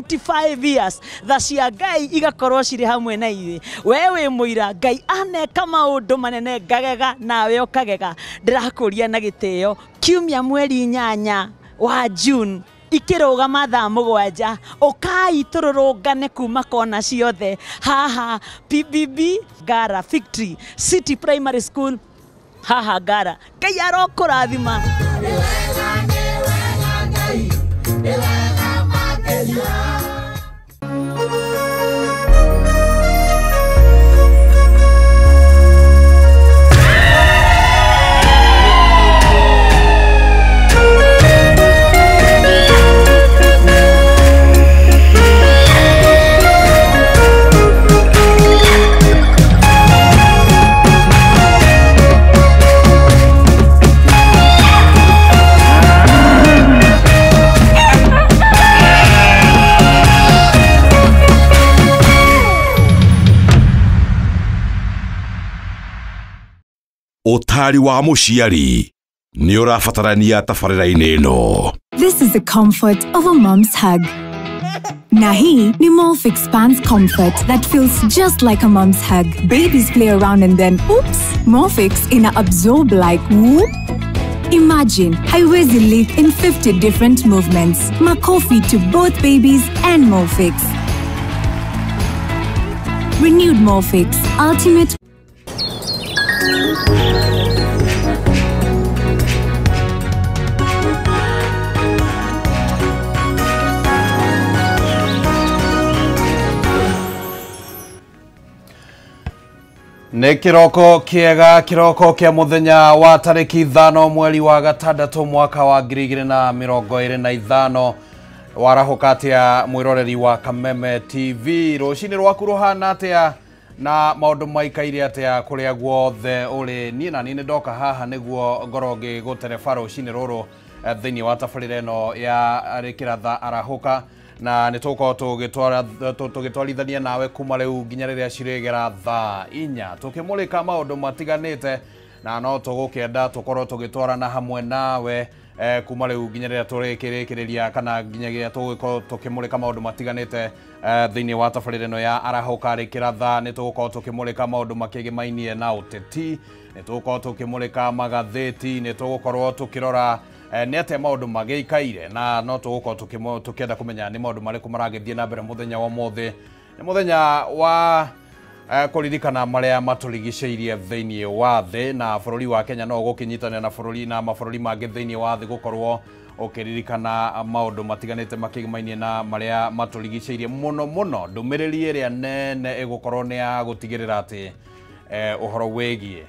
25 years tha cia Ngai igakorwo ciri hamwe na ithe wewe muira Ngai aneka maundu manene ngagega nawe ukagega ndirakuria na giteo kiumia mweri 8 wa June ikiroga mathaa 7 ukai tururungane kuma kona ciothe haha PBB Ngara Victory City Primary School haha Ngara Ngai arokurathima Otari wa muciari ni urafatarania tafarira-ini ino. This is the comfort of a mom's hug. Nahi ni Molfix Pants Comfort that feels just like a mom's hug. Babies play around and then oops, Molfix ina absorb like whoop. Imagine haiwezi live in 50 different movements. Makofi to both babies and Molfix. Renewed Molfix, ultimate. Nĩ kiroko kiega kiroko kia muthenya wa tariki 5 mweri wa gatandatu mwaka wa 2025 warahuka atia mwiroreri wa Kameme TV rucini rwaku ruhana atia na maundu maikaire atia kuria guothe uri ni na ni ndoka haha niguo ngoroge gutereba rucini ruru thiini wa tabarira ino ya rikiratha arahuka na nituko tugitwarithania nawe kuma riu nginya riria ciregera thaa 4 tukimulika maundu matiganite na no tugukenda tukorwo tugitwarana hamwe nawe kuma riu nginya riria turikirikiria kana nginya riria tugikorwo tukimulika maundu matiganite thiini wa tabarira ino ya arahuka rikiratha nituko tukimulika maundu makigimainie na uteti nituko tukimulika magatheti nitugukorwo tukirora nete maundu magikaire na no tugukorwo tukienda kumenya ni maundu mariku maragithie na mbere muthenya wa mothe ni muthenya wa kuririkana maria maturigiceirie thiini wa thi na bururi wa Kenya no gukinyitanira na bururi na mabururi mangi thiini wa thi gukorwo ukiririkana maundu matiganite makigimainie na maria maturigiceirie muno ndumiriri iria nene igukorwo ni ya gutigirira ati uhoro wegie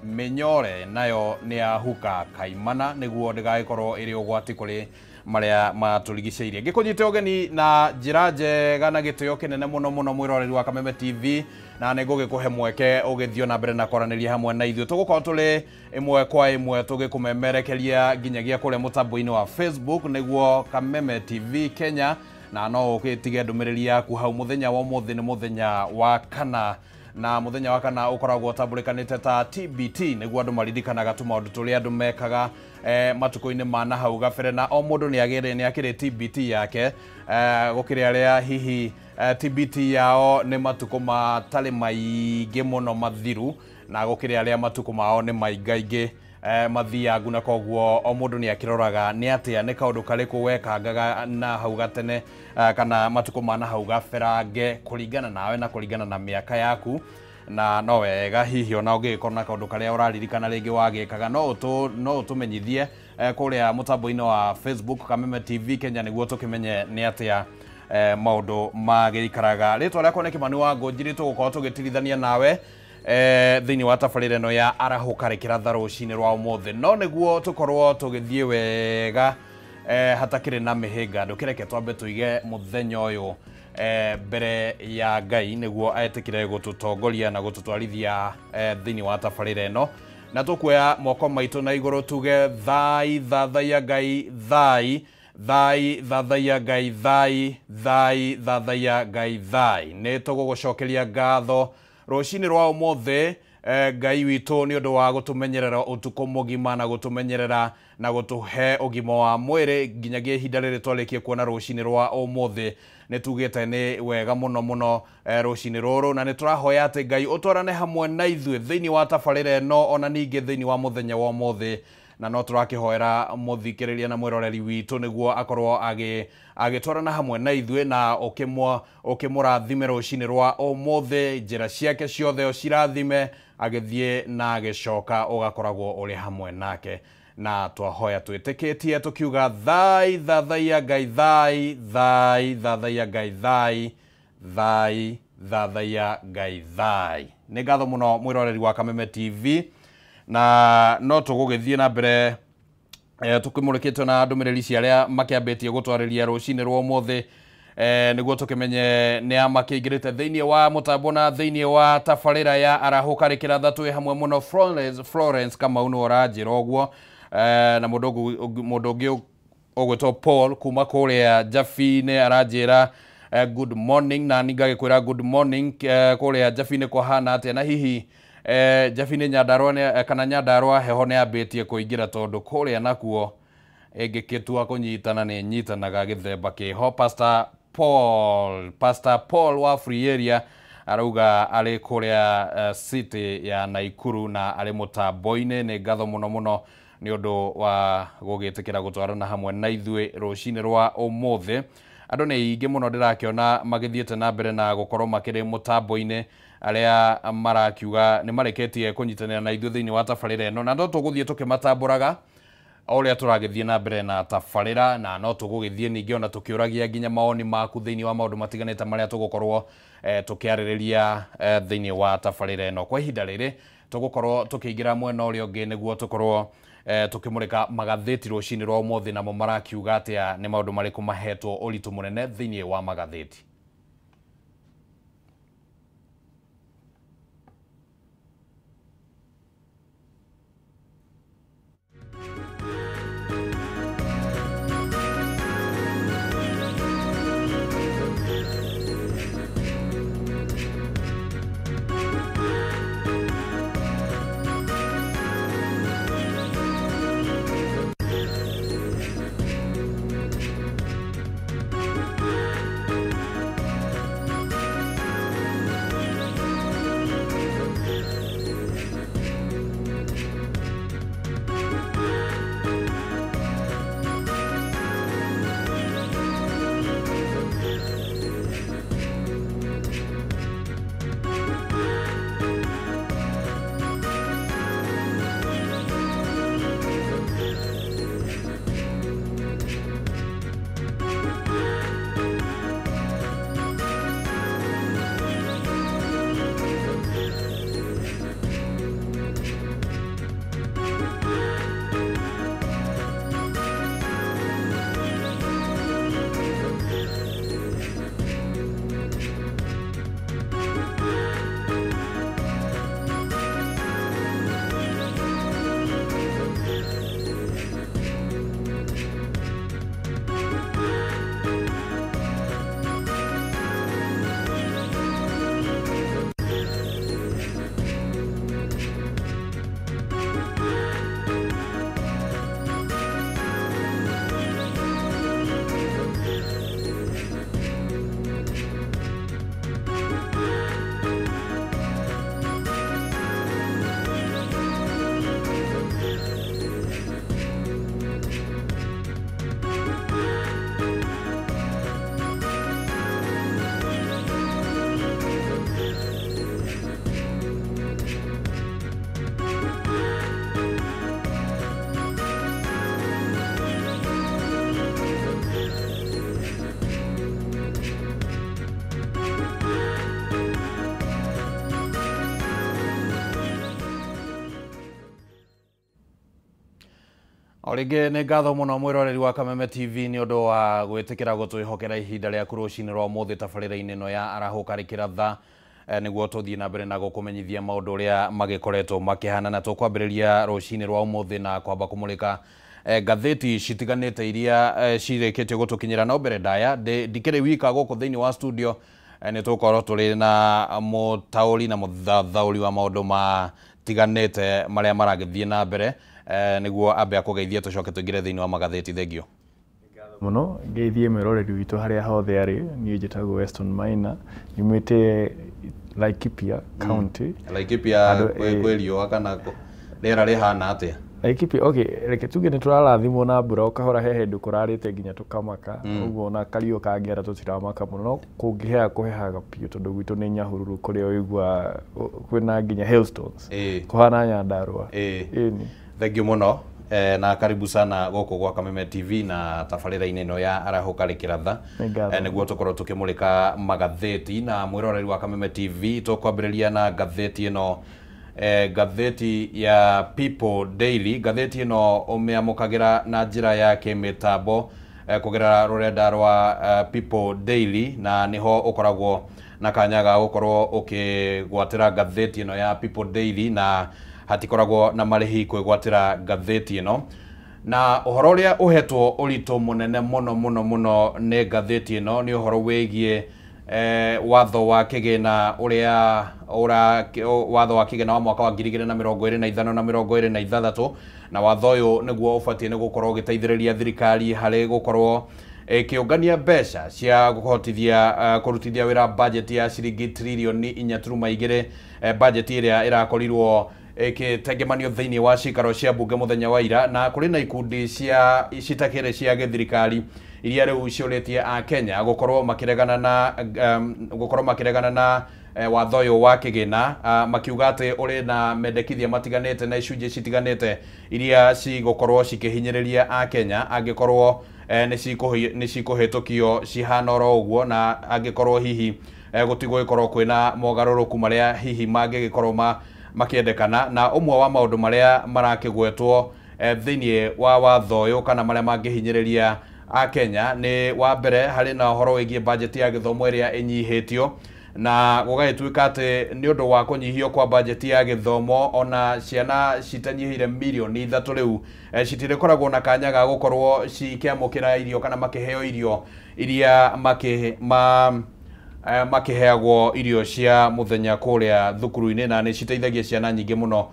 menyore nayo ni ahuka kaimana niguo ndigaikorwo iri ugwati kuri maria maturigiceirie ngikunyite ogeni na njira njega na gitio kinene muno mwiroreri wa Kameme TV na nigugikuhe mweke ugithio na mbere na koraniria hamwe na ithuĩ tugukorwo tuli imwe kwa imwe tugikumemerekeria nginyagia kuria mutambo-ini wa Facebook niguo Kameme TV Kenya na no ugitige ndumiriri yaku hau muthenya wa muthi ni muthenya wa kana na muthenya wa kana ukoragwo tambulikanite ta TBT niguo andu maririkanaga tu maundu turia andu mekaga matuko-ini mana hau gabere na o mundu ni akire TBT yake gukiri aria hihi TBT yao ni matuko matari maingi muno mathiru na gukiri aria matuko mao ni maingaingi mathiangu na koguo o mundu ni akiroraga ni atia ni kaundu kariku wekangaga na hau gatene kana matuko mana hau gaberange kuringana nawe na kuringana na miaka yaku na no wega hihi ona ungikorwo na kaundu karia uraririkana ringi wagikaga no utumenyithie kuria mutambo-ini wa Facebook Kameme TV Kenya niguo tukimenye ni atia maundu magikaraga ritwa riakwa ni Kimani wa Ngonjiri tugukorwo tugitirithania nawe thiini wa tabarira ino ya arahuka rikiratha rucini rwa umothe no niguo tukorwo tugithie wega hatakiri na mihinga ndukireke twambe tuige muthenya uyu mbere ya Ngai niguo aetikire gututongoria na gututwarithia thiini wa tabarira ino na tukuoya moko maitu na iguru tuge thai thathaia Ngai thai thai thathaia Ngai thai thai thathaia Ngai thai ni tugugucokeria ngatho rucini rwa umothe Ngai witu ni undu wa gutumenyerera utuko mugima na gutumenyerera na gutuhe ugima wa mwiri nginyagia ihinda riri twarikie kuona rucini rwa umothe nitugite ni wega muno muno rucini ruru na niturahoya ati Ngai utwarane hamwe na ithuĩ thĩinĩ wa tabarĩra ĩno ona ningĩ thĩinĩ wa mũthenya wa ũmũthĩ na no tũrakihoera mũthikĩrĩria na mwĩroreri witũ nĩguo akorwo agĩtwarana hamwe na ithuĩ na ũkĩmũrathime rũcinĩ rwa ũmũthĩ njĩra ciake ciothe ũcirathime agĩthiĩ na agĩcoka ũgakoragwo ũrĩ hamwe nake na twahoya twĩtĩkĩtie tũkiuga thai thathaia Ngai thai thathaia Ngai thai thathaia Ngai thai. Nĩ ngatho mũno mwĩroreri wa Kameme TV na no tũgũgĩthiĩ na mbere tũkĩmũrĩkĩtwo na ndũmĩrĩri cia arĩa makĩambĩtie gũtwarĩria rũcinĩ rwa ũmũthĩ nĩguo tũkĩmenye nĩ makĩingĩrĩte thĩinĩ wa mũtambo na thĩinĩ wa tabarĩra ya arahũkarĩkĩra twĩ hamwe mũno Florence Kamau nĩ ũranjĩra ũguo na mũndũ ũngĩ ũgwĩtwo Paul kuma kũrĩa Jabi-inĩ aranjĩra good morning na ningagĩkwĩra good morning kũrĩa Jabi-inĩ kũhana atĩa na hihi Jabi-inĩ Nyandarua kana Nyandarua heho nĩ ambĩtie kũingĩra tondũ kũrĩa nakuo ĩngĩkĩtua kũnyitana nĩ nyitanaga gĩthemba kĩho. Pastor Paul wa Free Area arauga arĩ kũrĩa city ya Naikuru na arĩ mũtambo-inĩ. Nĩ ngatho mũno mũno nĩ ũndũ wa gũgĩtĩkĩra gũtwarana hamwe na ithuĩ rũcinĩ rwa ũmũthĩ. Andũ nĩ aingĩ mũno ndĩrakĩona magĩthiĩte na mbere na gũkorwo makĩrĩ mũtambo-inĩ arĩa marakiuga nĩ mareketie kũnyitanĩra na ithuĩ thĩinĩ wa tabarĩra ĩno na no tũgũthiĩ tũkĩmatambũraga o ũrĩa tũragĩthiĩ na mbere na tabarĩra na no tũgũgĩthiĩ ningĩ ona tũkĩũragia nginya mawoni maku thĩinĩ wa maũndũ matiganĩte marĩa tũgũkorwo tũkĩarĩrĩria thĩinĩ wa tabarĩra ĩno. Kwa ihinda rĩrĩ tũgũkorwo tũkĩingĩra mwena ũrĩa ũngĩ nĩguo tũkorwo tukimurika magatheti rũcinĩ rwa ũmũthĩ namo marakiuga atĩa nĩ maũndũ marĩkũ mahetwo ũritũ mũnene thĩinĩ wa magatheti. Orige nĩ ngatho mũno mwĩroreri wa Kameme TV nĩ ũndũ wa gwĩtĩkĩra gũtwĩhokera ihinda rĩaku rũcinĩ rwa ũmũthĩ tabarĩra-inĩ ĩno ya arahũkarĩkĩra tha nĩguo tũthiĩ na mbere na gũkũmenyithia maũndũ ũrĩa magĩkoretwo makĩhana na tũkwambĩrĩria rũcinĩ rwa ũmũthĩ na kwamba kũmũrĩka ngathĩti citiganĩte iria cirĩkĩtio gũtũkinyĩra no mbere ndaya ndikĩrĩ wika gũkũ thĩinĩ wa studio nĩ tũkorwo tũrĩ na mũtaũri na mũthathaũri wa maũndũ matiganĩte marĩa maragĩthiĩ na mbere nĩguo ambe akũgeithie tũcoke tũingĩre thĩinĩ wa magathĩti. Thengio. Ngatho muno ngeithie mwiroreri witu haria hothe ari nie njitagwo Weston Maina nyumite Laikipia County. Laikipia kwelio kana rera rihana atia? Laikipia okay, reke tuge ni turarathimwo na mbura ukahora he hindu kurarite nginya tukamaka uguo na kario kangera tutiramaka muno no kungihea kuhehaga piu tondu gwitu ni nyahururu kuria uigua kwina nginya hailstones kuhana Nyandarua. Thank you muno. Na karibu sana goko gwa Kameme TV na tabarĩra-inĩ ĩno ya Arahuka Rĩkĩratha nĩguo tũkorwo tũkĩmũrĩka magatheti na mwĩroreri wa Kameme TV. Tũkwambĩrĩria na gatheti ĩno, gatheti ya People Daily. Gatheti ĩno ũmĩamũkagĩra na njĩra ya kĩmĩtambo kũgerera rũrenda rwa People Daily, na niho ũkoragwo na kanya ga gũkorwo ũkĩgwatĩra gatheti ĩno ya People Daily, na hatikoragwo na marĩhi kwĩgwatĩra gatheti ĩno. Na ũhoro ũrĩa ũhetwo ũritũ mũnene mũno nĩ gatheti ĩno nĩ ũhoro wĩgiĩ watho wa kĩgĩna ũrĩa watho wa kĩgĩna wa mwaka wa 2025 na 2026, na watho ũyũ nĩguo ũbatiĩ nĩ gũkorwo ũgĩteithĩrĩria thirikari harĩ gũkorwo ĩkĩũngania mbeca cia kũhotithia kũrutithia wĩra budget ya ciringi tririoni 4.2, budget ĩrĩa ĩrakorirwo ikitengemanio thĩinĩ wa cikaro cia mbunge muthenya wa ira, na kũrĩ na ikundi cia citakĩrĩ cia gĩthirikari iria rĩu ciũrĩtie a Kenya gũkorwo makĩregana na watho ũyũ wa kĩgĩna, makiuga atĩ ũrĩ na mendekithia matiganĩte na icunjĩ citiganĩte iria cigũkorwo cikĩhinyĩrĩria a Kenya angĩkorwo nĩ cikũhĩtũkio cihana oro ũguo, na angĩkorwo hihi gũtigũgĩkorwo kwĩna mogarũrũku marĩa hihi mangĩgĩkorwo makiendekana. Na ũmwe wa maũndũ marĩa marakĩgwetwo thĩinĩ wa watho ũyũ kana marĩa mangĩhinyĩrĩria a Kenya nĩ wa mbere harĩ na ũhoro wĩgiĩ budget ya gĩthomo ĩrĩa ĩnyihĩtio, na gũgagĩtuĩka atĩ nĩ ũndũ wa kũnyihio kwa budget ya gĩthomo ona ciana citanyihĩire mirioni 3 rĩu citirĩkoragwo na kanya ga gũkorwo cikĩamũkĩra irio kana makĩheo irio iria makiheagwo irio cia muthenya kuria thukuru-inĩ, na nĩ citeithagia ciana nyingĩ muno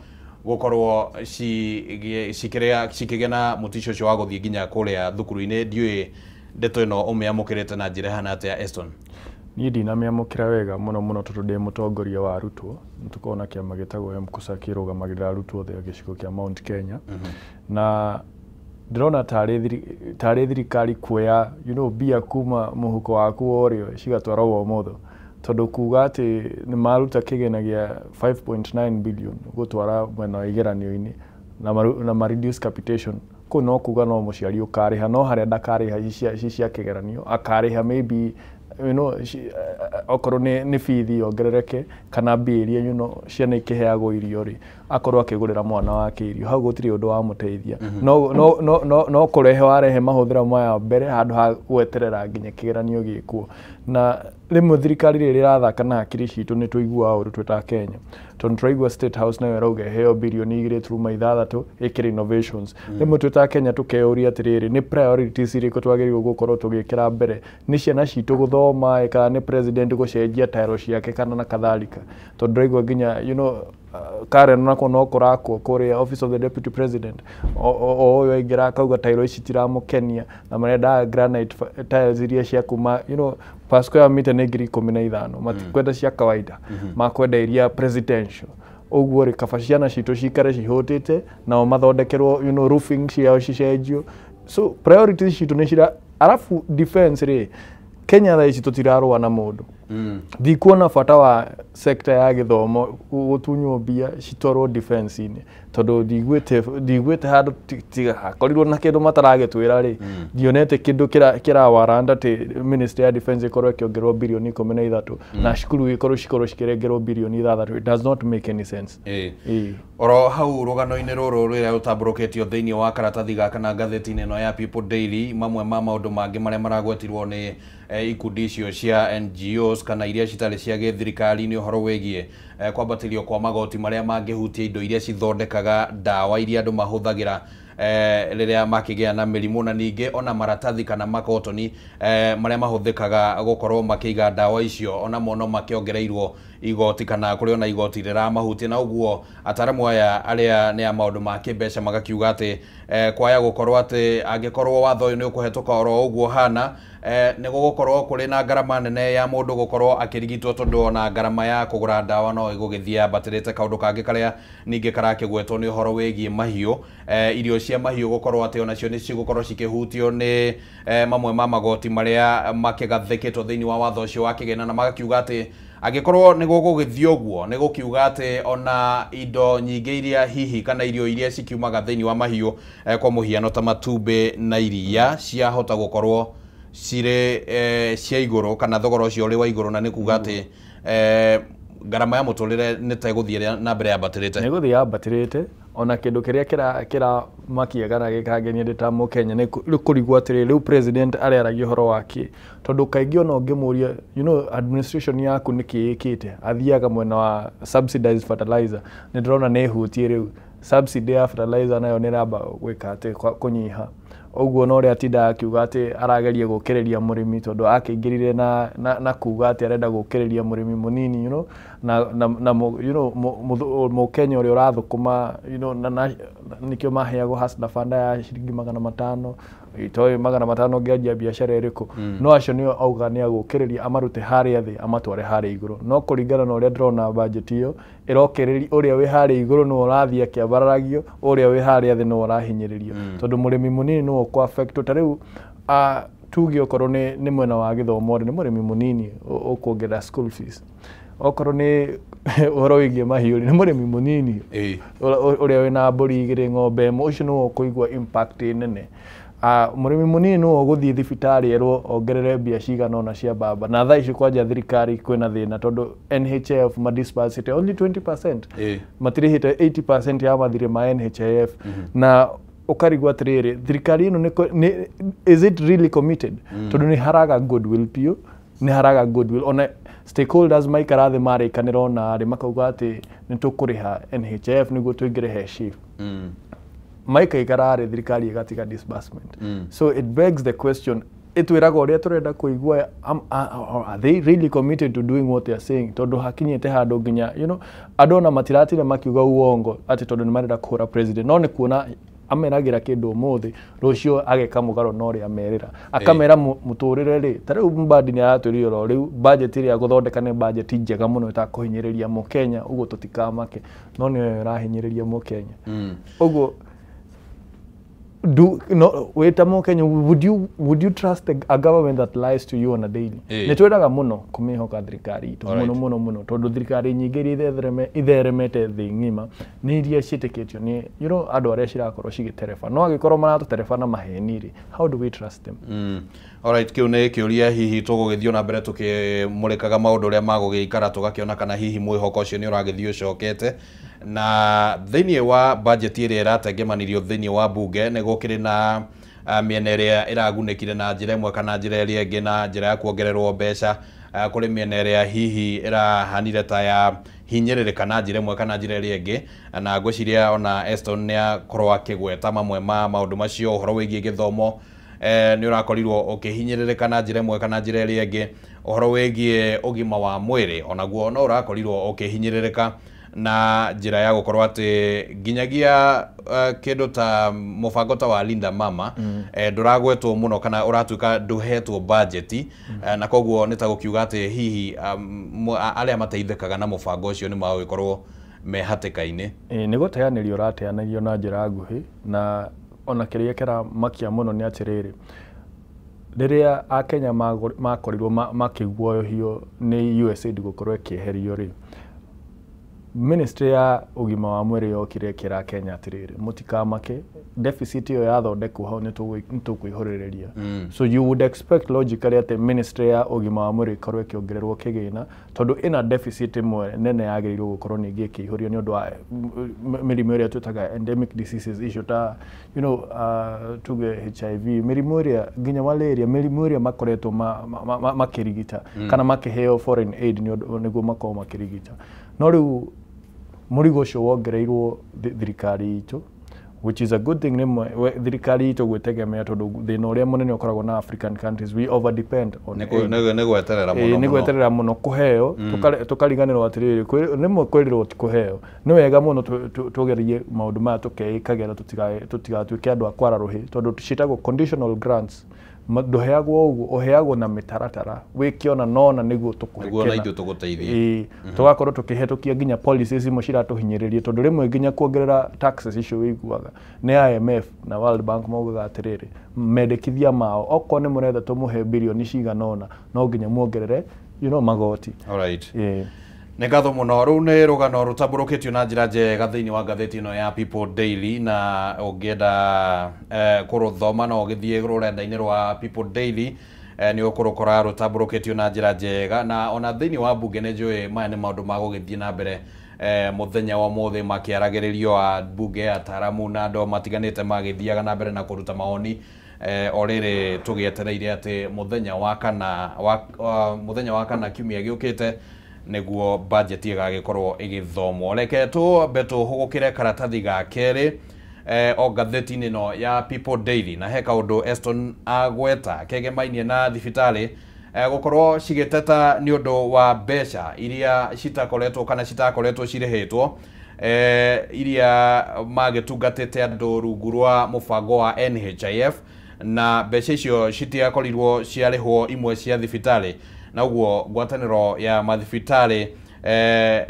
gukorwo cikĩgĩa na mũticio ũcio wa gũthiĩ nginya kuria thukuru-inĩ. Ndiũĩ ndeto ĩno ũmĩamũkĩrĩte na njĩra hana atĩa Eston? Niĩ ndinamĩamũkĩra wega mũno tondũ ndĩ mũtongoria wa arutwo, nĩtũkoragwo na kĩama gĩtagwo MKUSA kĩrũgamagĩrĩra arutwo othe gĩcigo kĩa Mount Kenya, na ndĩrona tarĩ thirikari kuoya mbia kuma mũhuko waku worĩo cigatwara wo motho, tondũ kuga atĩ nĩ maruta kĩgĩna gĩa 5.9 billion gũtwara mwena wa igeranio-inĩ na reduce capitation. Kũu no kuga no mũciari ũkarĩha, no harĩa ndakarĩha ici cia kĩgeranio akarĩha maybe okorwo nĩ bithi yongerereke kana mbia iria ciana ikĩheagwo irio rĩ akorwo akĩgũrĩra mwana wake irio, hau gũtirĩ ũndũ wa mũteithia. No kũrehe warehe mahũthĩra maya mbere handũ ha gweterera nginya kĩgeranio gĩkwo. Na rĩmwe thirikari rĩrĩa ĩrathaka na hakiri citũ nĩ tũiguaga ũndũ twĩta Kenya, tondũ tũraigua State House nayo ĩrauga ĩheo birioni 2.6 ĩkĩra innovations. Rĩmwe twĩta Kenya tũkeyũria atĩrĩrĩ, nĩ priorities irĩkũ twagĩrĩirwo gũkorwo tũgĩkĩra mbere? Nĩ ciana citũ gũthoma kana nĩ president gũcenjia tairo ciake kana na kadhalika? Tondũ ndĩraigua nginya Karen nako no kũrakwo kũrĩa Office of the Deputy President ũyũ aingĩra akauga tairo ici tiramũkenia na marenda granite tiles iria cia kuma per square meter nĩ 15,000, matikwenda cia kawaida, makwenda iria presidential. Ũguo rĩ kaba ciana citũ cikare cihũtĩte nao mathondekerwo roofing ciao cicenjio. So priorities citũ nĩ cira, arabu defense rĩ Kenya thaa ici tũtirarũa na mũndũ. Ndikuona bata wa sector ya gĩthomo gũtunywo mbia citwarwo defense-inĩ, tondũ ndigwĩte handũ hakorirwo na kĩndũ mataragĩtwĩra rĩ, ndionete kĩndũ kĩrawarrant atĩ ministry ya defense ĩkorwo ĩkĩongererwo birioni 13 na cukuru cikorwo cikĩrengerwo birioni 6. It does not make any sense. Oro hau rũgano-inĩ rũrũ rũrĩa rũtambũrũkĩtio thĩinĩ wa karatathi gaka na ngatheti-inĩ ĩno ya People Daily, mamwe ma maũndũ mangĩ marĩa maragwetirwo nĩ ikundi icio cia NGOs kana iria citarĩ cia gĩthirikari nĩ ũhoro wĩgiĩ kwambatĩrio kwa magoti marĩa mangĩhutia indo iria cithondekaga ndawa iria andũ mahũthagĩra rĩrĩa makĩgĩa na mĩrimũ, na ningĩ ona maratathi kana makotoni marĩa mahũthĩkaga gũkorwo makĩiga ndawa icio ona mono makĩongereirwo igoti kana kuri ona igoti rĩramahutia, na uguo ataramu aya aria nĩ a maũndũ ma kĩmbeca magakiuga atĩ kwaya gũkorwo atĩ angĩkorwo watho ũyũ nĩ ũkũhetũka oro ũguo hana nĩ gũgũkorwo kũrĩ na ngarama nene ya mũndũ gũkorwo akĩrigitwo, tondũ ona ngarama ya kũgũra ndawa no ĩgũgĩthiĩ yambatĩrĩte. Kaũndũ kangĩ karĩa ningĩ karakĩgwetwo nĩ ũhoro wĩgiĩ mahiũ, irio cia mahiũ gũkorwo atĩ onacio nĩ cigũkorwo cikĩhutio nĩ mamwe ma magoti marĩa makĩgathĩkĩtwo thĩinĩ wa watho ũcio wa kĩgĩna, na magakiuga atĩ angĩkorwo nĩ gũgũgĩthiĩ ũguo nĩ gũkiuga atĩ ona indo nyingĩ iria hihi kana irio iria cikiumaga thĩinĩ wa mahiũ kwa mũhiano ta matumbĩ na iria ciahota gũkorwo cirĩ cia igũrũ kana thogora ũcio ũrĩ wa igũrũ, na nĩ kuga atĩ ngarama ya mũtũrĩre nĩ ta ĩgũthiĩ na mbere yambatĩrĩte. Nĩ ĩgũthiĩ yambatĩrĩte, ona kĩndũ kĩrĩa kĩramakia kana gĩkangenia ndĩ ta Mũkenya nĩ kũrigwo atĩrĩ rĩu president arĩaragia ũhoro wake, tondũ kaingĩ ona ũngĩmũria administration yaku nĩ kĩĩkĩte, athiaga mwena wa subsidized fertilizer, nĩ ndĩrona nĩ ĩhutie rĩu subsidy ya fertilizer nayo nĩ ĩramba gwĩka atĩ kũnyiha. Ũguo no ũrĩa atindaga akiuga atĩ arageria gũkĩrĩria mũrĩmi, tondũ akĩingĩrire na kuga atĩ arenda gũkĩrĩria mũrĩmi mũnini, Mũkenya ũrĩa ũrathũkũma, nĩkĩo maheagwo hustler fund ya ciringi 500, itoĩ 500 ũngĩanjia biacara ĩrĩkũ, no acio nĩo auga nĩ agũkĩrĩria amarute harĩa thĩ amatware harĩa igũrũ. No kũringana na ũrĩa ndĩrona budget iyo ĩrokĩrĩria ũrĩa wĩ harĩa igũrũ nĩwe ũrathiĩ akĩambararagia, ũrĩa wĩ harĩa thĩ nĩwe ũrahinyĩrĩrio, tondũ mũrĩmi mũnini nĩwe ũkũ affect. Ta rĩu tuge okorwo nĩ mwena wa gĩthomo nĩ mũrĩmi mũnini ũkuongerera school fees, okorwo nĩ ũhoro wĩgiĩ mahiũ nĩ mũrĩmi mũnini ũrĩa wĩna mbũri 2 ng'ombe 1, ũcio nĩwe ũkũigua impact nene. Mũrĩmi mũnini nĩwe ũgũthiĩ thibitarĩ erwo ongerere mbia cigana ona cia mbamba, na thaa ici kwanja thirikari kwĩna thĩna tondũ NHIF madisbursite only 20%, matirĩhĩte 80% ya mathirĩ ma NHIF, na ũkarigwo atĩrĩrĩ thirikari ĩno is it really committed? Tondũ nĩ haraga goodwill piũ, nĩ haraga goodwill. Ona stakeholders maikara thĩ marĩkanĩra ona rĩ makauga atĩ nĩ tũkũrĩha NHIF nĩguo tũingĩrĩhe SHIF, maikaikara rĩ thirikari ĩgatiga disbursement. So it begs the question, itwĩraga ũrĩa tũrenda kũigua, are they really committed to doing what they are saying? Tondũ hakinyĩte handũ nginya andũ ona matiratire makiuga uongo atĩ tondũ nĩ marenda kũhũra president, no nĩ kuona ameragĩra kĩndũ ũmũthĩ rũciũ ageka mũgarũ na ũrĩa amerĩra, akamera mũtũrĩre rĩ. Ta rĩu Mbadi nĩ aratwĩrire oro rĩu budget ĩrĩa gũthondeka nĩ budget njega mũno ĩtakũhinyĩrĩria Mũkenya, ũguo tũtikamake, no nĩyo ĩrahinyĩrĩria Mũkenya. Ũguo wĩta Mũkenya, would you trust a government that lies to you on a daily? Nĩ twĩraga mũno kũmĩhoka thirikari itũ mũno, tondũ thirikari nyingĩ iria itheremete thĩ ng'ima nĩ iria ciĩtĩkĩtio nĩ andũ arĩa cirakorwo cigĩtereba, no angĩkorwo maratũtereba na maheni rĩ, how do we trust them? Alright, kĩu nĩ kĩũria hihi tũgũgĩthiĩ na mbere tũkĩmũrĩkaga maũndũ ũrĩa magũgĩikara, tũgakĩona kana hihi mwĩhoko ũcio nĩ ũragĩthiĩ ũcokete. Na thĩinĩ wa budget ĩrĩa ĩratengemanirio thĩinĩ wa bunge nĩ gũkĩrĩ na mĩena ĩrĩa ĩragunĩkire na njĩra ĩmwe kana njĩra ĩrĩa ĩngĩ, na njĩra ya kuongererwo mbeca, kũrĩ mĩena ĩrĩa hihi ĩrahanire ta ya hinyĩrĩrĩka na njĩra ĩmwe kana njĩra ĩrĩa ĩngĩ, na ngwĩciria ona Eston nĩ akorwo akĩgweta mamwe ma maũndũ macio. Ũhoro wĩgiĩ gĩthomo nĩ ũrakorirwo ũkĩhinyĩrĩrĩka na njĩra ĩmwe kana njĩra ĩrĩa ĩngĩ. Ũhoro wĩgiĩ ũgima wa mwĩrĩ onaguo no ũrakorirwo ũkĩhinyĩrĩrĩka na njĩra ya gũkorwo atĩ nginyagia kĩndũ ta mũbango ta wa Linda Mama ndũragwetwo mũno kana ũratuĩka ndũhetwo budget, na koguo nĩ ta gũkiuga atĩ hihi arĩa mateithĩkaga na mũbango ũcio nĩ magũgĩkorwo me hatĩka-inĩ. Nĩ gũteanĩrio ũrateanagio na njĩra nguhĩ, na ona kĩrĩa kĩramakia mũno nĩ atĩrĩrĩ, rĩrĩa Akenya makorirwo makĩguoyohio nĩ USAID gũkorwo ĩkĩeherio rĩ, Ministry ya ũgima wa mwĩrĩ yokire kĩra Kenya atĩrĩrĩ, mũtikamake, deficit ĩyo yathondekwo hau nĩ tũkwĩhũrĩrĩria. So you would expect logically atĩ Ministry ya ũgima wa mwĩrĩ ĩkorwo ĩkĩongererwo kĩgĩna, tondũ ĩna deficit ĩmwe nene yagĩrĩirwo gũkorwo ningĩ ĩkĩihũrio nĩ ũndũ wa mĩrimũ ĩrĩa twĩtaga endemic diseases icio ta tuge HIV, mĩrimũ ĩrĩa nginya malaria, mĩrimũ ĩrĩa makoretwo makĩrigita kana makĩheo foreign aid nĩguo makorwo makĩrigita. No rĩu mũrigo ũcio wongereirwo thirikari itũ, which is a good thing. Thirikari itũ gwĩtegemea tondũ thĩna ũrĩa mũnene ũkoragwo na African countries, we over depend on nĩ gweterera mũno kũheo tũkariganĩrwo atĩrĩrĩ nĩmwe kwĩrĩrwo ti kũheo nĩ wega mũno tũgerie maũndũ maya tũkeĩkagĩra tũtigatuĩke andũ a kwara rũhĩ tondũ ciĩtagwo conditional grants nduheagwo ũguo uheagwo na mitaratara wĩkĩona nona nĩguo tũkũhekena tugakorwo tũkĩhetũkia nginya policies imwe ciratũhinyĩrĩria tondũ rĩmwe nginya kuongerera taxes icio wĩiguaga nĩ IMF na World Bank maugaga atĩrĩrĩ mendekithia mao okorwo nĩ mũretha tũmũhe birioni cigana ũna no nginya muongerere magoti. Alright. Nĩ ngatho mũno rĩu nĩ rũgano rũtambũrũkĩtio na njĩra njega thĩinĩ wa ngathĩti ĩno ya People Daily na ũngĩenda kũrũthoma no ũgĩthiĩ rũrenda-inĩ rwa People Daily nĩ ũkũrũkora rũtambũrũkĩtio na njĩra njega na ona thĩinĩ wa mbunge nĩ njũĩ maya nĩ maũndũ ma gũgĩthiĩ na mbere mũthenya wa ũmũthĩ makĩaragĩrĩrio a mbunge ataaramu na andũ matiganĩte magĩthiaga na mbere na kũruta mawoni o rĩrĩ tũgĩetereire atĩ mũthenya wa kana kiumia gĩũkĩte nĩguo budget ĩgagĩkorwo ĩgĩthomwo. Reke tũmbe tũhũgũkĩre karatathi ga kerĩ o ngathĩti-inĩ ĩno ya People Daily na he kaũndũ Eston agweta kegemainie na thibitarĩ gũkorwo cigĩteta nĩ ũndũ wa mbeca iria citakoretwo kana citakoretwo cirĩhĩtwo iria magĩtungatĩte andũ rungu rwa mũbango wa NHIF na mbeca icio citiakorirwo ciarĩhwo imwe cia thibitarĩ na ũguo ngwatanĩro ya mathibitarĩ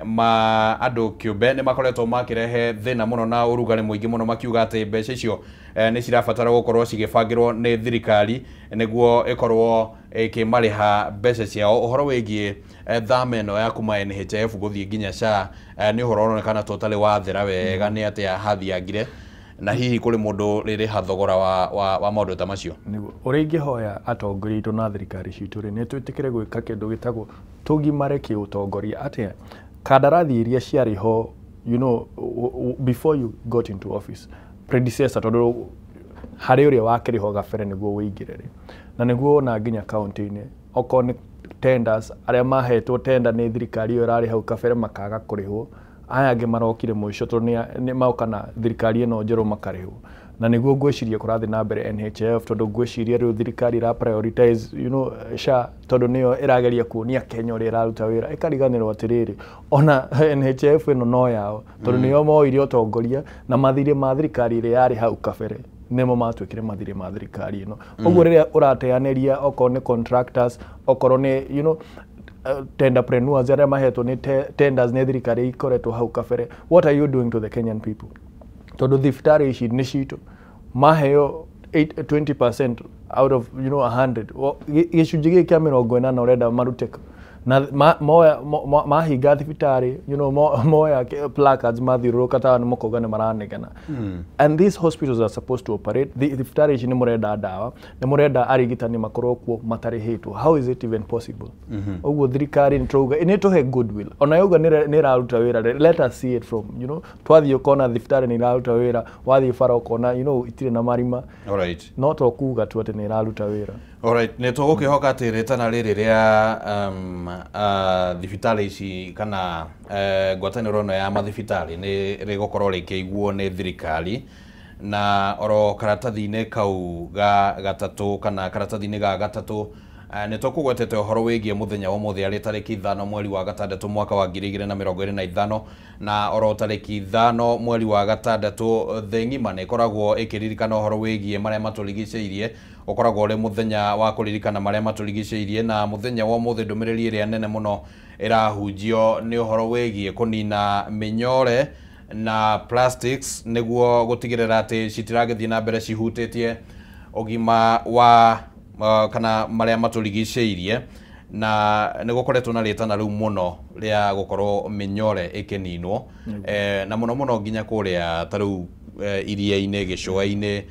ma andũ kĩũmbe nĩ makoretwo makĩrehe thĩna mũno na ũrugarĩ mũingĩ mũno makiuga atĩ mbeca icio nĩ cirabatara gũkorwo cigĩbangĩrwo nĩ thirikari nĩguo ĩkorwo ĩkĩmarĩha mbeca ciao. Ũhoro wĩgiĩ thama ĩno ya kuma NHIF gũthiĩ nginya SHA nĩ ũhoro ũronekana tũtarĩ wathera wega nĩ atĩa hathiangire na hihi kũrĩ mũndũ rĩrĩ hathogora wa maũndũ ta macio. Ũrĩa ingĩhoya atongoria aitũ na thirikari citũ nĩ twĩtĩkĩre gwĩka kĩndũ gĩtagwo tũgimare kĩũtongoria atĩa kandarathi iria ciarĩho before you got into office predecessor tondũ harĩ ũrĩa wakĩrĩho gabere nĩguo wĩingĩre na nĩguo ona nginya kaunti-inĩ okorwo nĩ tenders arĩa mahetwo tender nĩ thirikari ĩyo ĩrarĩ hau kabere makaga kũrĩhwo aya angĩ marokire mũico tondũ nĩ mauka na thirikari ĩno njerũ makarĩhwo na nĩguo ngwĩciria kũrathiĩ na mbere NHIF tondũ ngwĩciria rĩu thirikari ĩra prioritize SHA tondũ nĩyo ĩrageria kuonia Kenya ũrĩa ĩraruta wĩra ĩkariganĩrwo atĩrĩrĩ ona NHIF ĩno no yao tondũ nĩyo moire ũtongoria na mathirĩ ma thirikari ĩrĩa yarĩ hau kabere nĩmo matuĩkire mathirĩ ma thirikari ĩno ũguo rĩrĩa ũrateanĩria okorwo nĩ contractors okorwo nĩ tenderpreneurs arĩa mahetwo nĩ tenders nĩ thirikari ikoretwo hau kabere what are you doing to the Kenyan people tondũ thibitarĩ ici nĩ citũ maheo 20% out of 100 gĩcunjĩ gĩkĩ kĩa 40 ũrenda marute na mahinga thibitarĩ moya placards mathiũrũrũka ta nĩmokoga nĩ maranegena and these hospitals are supposed to operate thibitarĩ ici nĩ mũrenda ndawa nĩ mũrenda arigitani makorwo kuo matarĩhĩtwo how is it even possible ũguo thirikari nĩ tũhe goodwill ona yauga nĩ ĩraruta wĩra let us see it from twathiĩ ũkona thibitarĩ nĩ ĩraruta wĩra wathiĩ bara ũkona itirĩ na marima no to kuuga tu atĩ nĩ ĩraruta wĩra. Alright, nĩ tũgũkĩhoka atĩ rĩtana rĩrĩ rĩa thibitarĩ ici kana ngwatanĩro ĩno ya mathibitarĩ nĩ rĩgũkorwo rĩkĩiguo nĩ thirikari na oro karatathi-inĩ kau ga gatatũ kana karatathi-inĩ ga gatatũ nĩ tũkũgwetete ũhoro wĩgiĩ mũthenya wa ũmũthĩ arĩ tarĩki 5 mweri wa gatandatũ mwaka wa 2025 na oro tarĩki 5 mweri wa gatandatũ thĩ ng'ima nĩ ĩkoragwo ĩkĩririkana ũhoro wĩgiĩ marĩa matũrigicĩirie ũkoragwo ũrĩ mũthenya wa kũririkana marĩa matũrigicĩirie na mũthenya wa ũmũthĩ ndũmĩrĩri ĩrĩa nene mũno ĩrahunjio nĩ ũhoro wĩgiĩ kũnina mĩnyore na plastics nĩguo gũtigĩrĩra atĩ citiragĩthiĩ na mbere cihutĩtie ũgima wa kana marĩa matũrigicĩirie na nĩ gũkoretwo na rĩtana rĩu mũno rĩa gũkorwo mĩnyore ĩkĩninwo na mũno nginya kũrĩa ta rĩu iria-inĩ gĩcũa-inĩ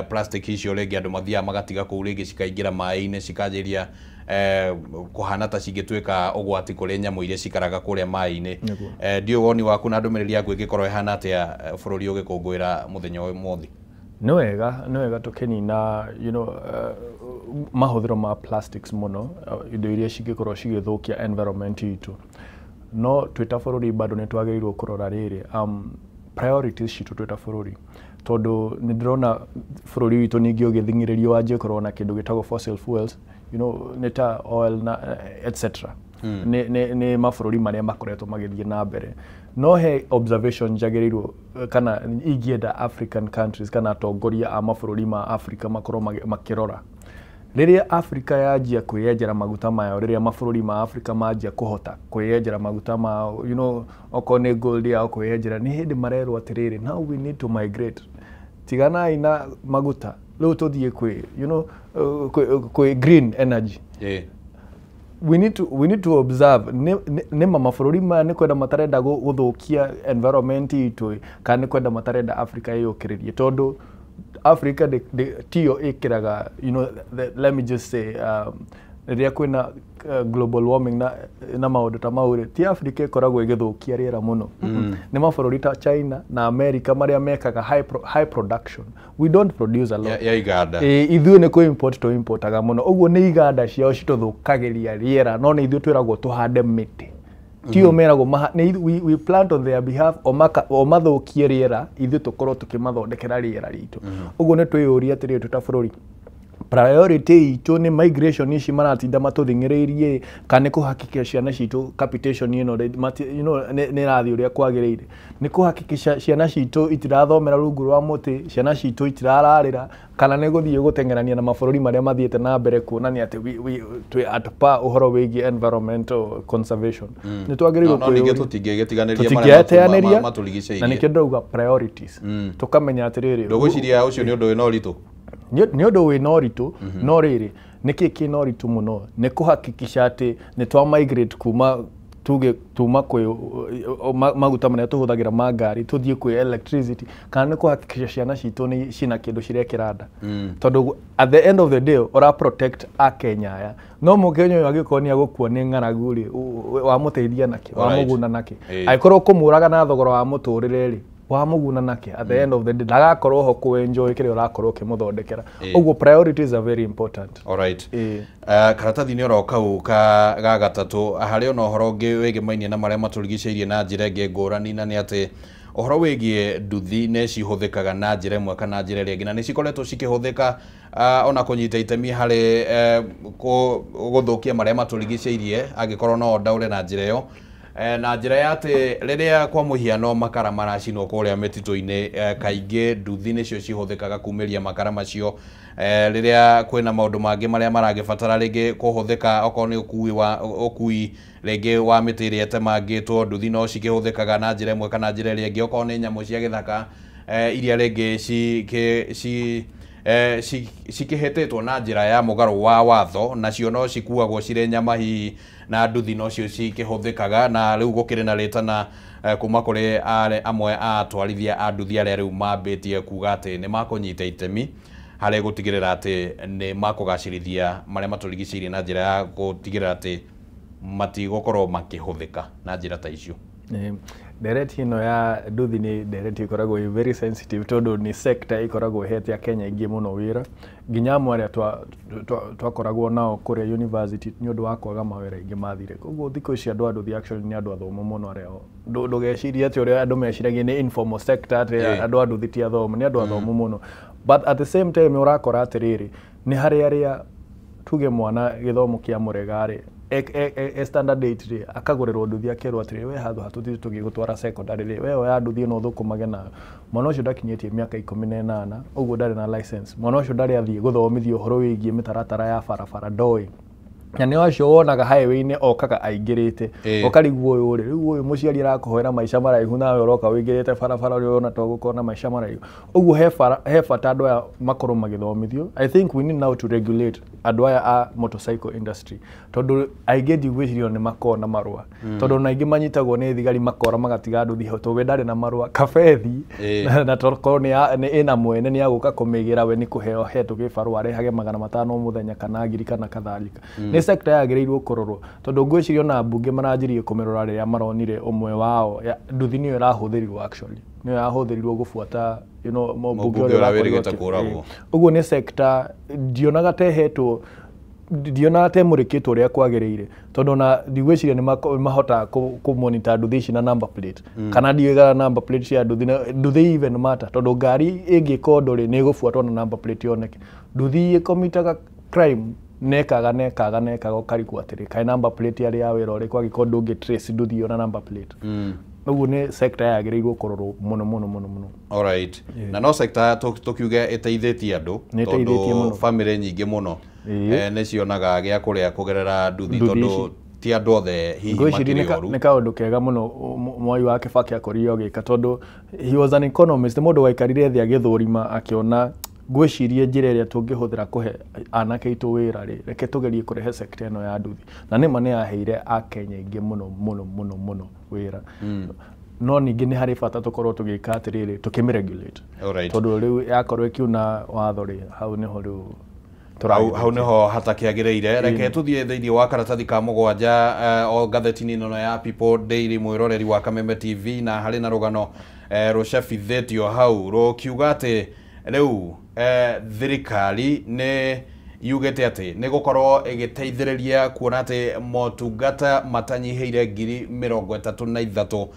plastic icio rĩngĩ andũ mathiaga magatiga kũu rĩngĩ cikaingĩra maĩ-inĩ cikanjĩria kũhana ta cingĩtuĩka ũgwati kũrĩ nyamũ iria cikaraga kũrĩa maĩ-inĩ ndiũ woni waku na ndũmĩrĩri yaku ĩngĩkorwo ĩhana atĩa bũrũri ũgĩkũngũĩra mũthenya ũyũ mũthĩ? Nĩ wega tũkĩnina mahũthĩro ma plastics mũno indo iria cingĩkorwo cigĩthũkia environment itũ no twĩta bũrũri bado nĩ twagĩrĩirwo kũrora rĩrĩ priorities citũ twĩta bũrũri tondu ni ndirona bururi witu ningi ugithingiririo wanje korwo na kindu gitagwo fossil fuels, you know, neta oil na etc. Ni mabururi maria makoretwo magithie na mbere. No he observation jagirirwo kana ingienda African countries kana atongoria a mabururi ma Africa makorwo makirora riria Africa yanjia kwiyenjera maguta mayo, riria mabururi ma Africa manjia kuhota kwiyenjera maguta mao, you know, oko ni gold ya kwiyenjera, ni hindi marerwo atiriri, now we need to migrate, tigana ina maguta riu tuthie kwi, you know, kwi green energy. We need to observe ni mabururi ma ni kwenda matarenda guthukia environment itu kana ni kwenda matarenda Africa yukiririe, tondu Africa tiyo ikiraga, you know, let me just say riria kwina global warming na maundu ta mauri, ti Africa ikoragwo igithukia riera muno. Ni mabururi ta China na America maria mekaga high production. We don't produce a lot. Ya iganda. Ithuĩ ni ku import to importaga muno. Uguo ni iganda ciao cituthukagiria riera, no ni ithuĩ twiragwo tuhande miti. Tiyo meragwo we plant on their behalf o mathukie riera, ithuĩ tukorwo tukimathondekera riera ritu. Uguo ni twiyuria atiri tutabururi priority itu ni migration ici maratinda matuthingiririe kana kuhakikisha ciana citu capitation you know ni rathi uria kwagirire, ni kuhakikisha ciana citu itirathomera rungu rwa muti, ciana citu itirararira kana ni guthie gutengerania na mabururi maria mathiete na mbere kuonania ati we at par uhoro wigi environmental conservation. Ni twagiririo no ninge tutingegetiganiria maria maturigiceire, na ni kindu priorities tukamenya atiriri ndugwiciria ucio ni undu wina uritu ni undu wina uritu. No riri niki kina uritu muno ni kuhakikisha ati ni twa migrate tuma kwi maguta maria tuhuthagira ma ngari tuthie kwi electricity, kana ni kuhakikisha ciana citu ni cina kindu cirekiranda, tondu at the end of the day ora protect a Kenya ya no mukenya uyu agikonia gukua ni ng'aragu ri wa muteithia naki wa muguna naki aikorwo kumuraga na thogora wa muturire ri wa muguna nake at the end of the day ndagakorwo ho ku enjoy kire urakorwo kimuthondekera. Uguo priorities are very important. All right. Karatathi ni oroka uka ga gatatu hari ona horo ngi wigimainie na maria maturigiceirie na njira ngi ngurani, na ni ati ohoro wigie nduthi ne cihuthikaga na njira imwe kana njira ringi, na ni cikoretwo cikihuthika ona kunyita itemi hari guthukia maria maturigiceirie angikorwo no ndaure na njira yo na njira ya ati riria kwa muhiano makara maracino kuria mitito-ini kaingi nduthi nicio cihuthikaga kumiria makara macio riria kwina maundu mangi maria maragibatara ringi kuhuthika okorwo ni ukui ringi wa miti iria temangitwo, nduthi no cikihuthikaga na njira imwe kana njira ringi, okorwo ni nyamu cia githaka iria ringi cikihetetwo na njira ya mugaro wa watho, nacio no cikuagwo cire nyama hihi na nduthi no cio cikihuthikaga, na riu gukiri na ritana kuma kuri amwe a atwarithia a nduthi aria riu mambitie kuga ati ni makunyita itemi hari gutigirira ati ni makugacirithia maria maturigiceirie na njira ya gutigirira ati matigokorwo makihuthika na njira ta icio. Dereti ino ya nduthi ni dereti ikoragwo very sensitive, tondu ni sector ikoragwo hete ya Kenya ingi muno wira, nginya amwe aria twakoragwo nao kuria university ni undu wa kwaga mawira ingi mathire. Koguo thikũ ici andu a nduthi actually ni andu athomu muno aria ndugeciria ati uria andu meciragia ni informal sector ati andu a nduthi ti athomu, ni andu athomu muno, but at the same time urakora atiriri ni hari aria tuge mwana githomo kia muregari standard 8 ri akagurirwo nduthi akerwo atiri we hathu hatuthi tugigutwara secondary ri we ya nduthi no thukumage na mwana ucio ndakinyetie miaka 18 uguo ndari na license, mwana ucio ndari athie guthomithio horo wigie mitaratara ya barabara ndoi, na ni wacio wonaga highway-ini okaga aingirite ukarigwo uyu ri riu uyu muciari arakuhoera maisha maraihu nawe uroka wingirite barabara uri ona to gukona maisha maraihu. Uguo he bata andu aya makorwo magithomithio. I think we need now to regulate andu aya a motorcycle industry, tondu aingĩ ndigwicirio ni makona marua, tondu na aingĩ manyitagwo ni thigari makora magatiga nduthi hau towe ndari na marua kabethi na toko ni ina mwene ni aguka kumigira we ni kuheo hetu gibarua arehage 500 muthenya kana ngiri kana kadhalika. Ni sector yagirirwo kurorwo, tondu ngwicirio na mbunge maranjirie kumirora riria maronire umwe wao nduthi niyo irahuthirirwo actually niyo yahuthirirwo gubuata you know mbunge uria wirigite kuragwo. Uguo ni sector ndionaga tehetwo ndiona ate mũrĩkĩtwo ũrĩa kwagĩrĩire tondũ na ndigwĩciria nĩ mahota kũ monitor nduthi ici na number plate kana ndiũgaga number plate cia nduthi even matter tondũ ngari ĩngĩka ũndũ rĩ nĩ ĩgũbuatwo na number plate yoneke nduthi ĩkomitaga crime nekaga ũkarigwo atĩrĩ kaĩ number plate yarĩ ya wĩra ũrĩkũ angĩkorwo ndũngĩ trace nduthi ĩyo na number plate ũguo nĩ sector yagĩrĩirwo kũrorwo mũno. Alright. Na no sector tukiuge ĩteithĩtie andũ tondũ family nyingĩ mũno nĩ cionaga gĩa kũrĩa kũgerera nduthi tondũ ti andũ othe hihi makĩrĩ oru. Nĩ kaũndũ kega mũno Mwai wa Kibaki akorirwo gĩka tondũ he was an economist mũndũ waikarire thĩ agĩthũrima akĩona ngwĩcirie njĩra ĩrĩa tũngĩhũthĩra kũhe anake aitũ wĩra rĩ reke tũgerie kũrehe sector ĩno ya nduthi na nĩma nĩ yaheire Akenya aingĩ mũno wĩra no ningĩ nĩ harĩ bata tũkorwo tũgĩka atĩrĩrĩ tũkĩmĩregulate tondũ rĩu yakorwo ĩkiuna watho rĩ hau nĩho rĩu hau nĩho hatakĩagĩrĩire reke tũthiĩ thĩinĩ wa karatathi ka mũgwanja o ngathĩti-inĩ ĩno ya People Daily mwĩroreri wa Kameme TV na harĩ na rũgano rũcabithĩtio hau rũkiuga atĩ rĩu thirikari nĩ yugĩte atĩ nĩ gũkorwo ĩgĩteithĩrĩria kuona atĩ motungata matanyihĩire 33,000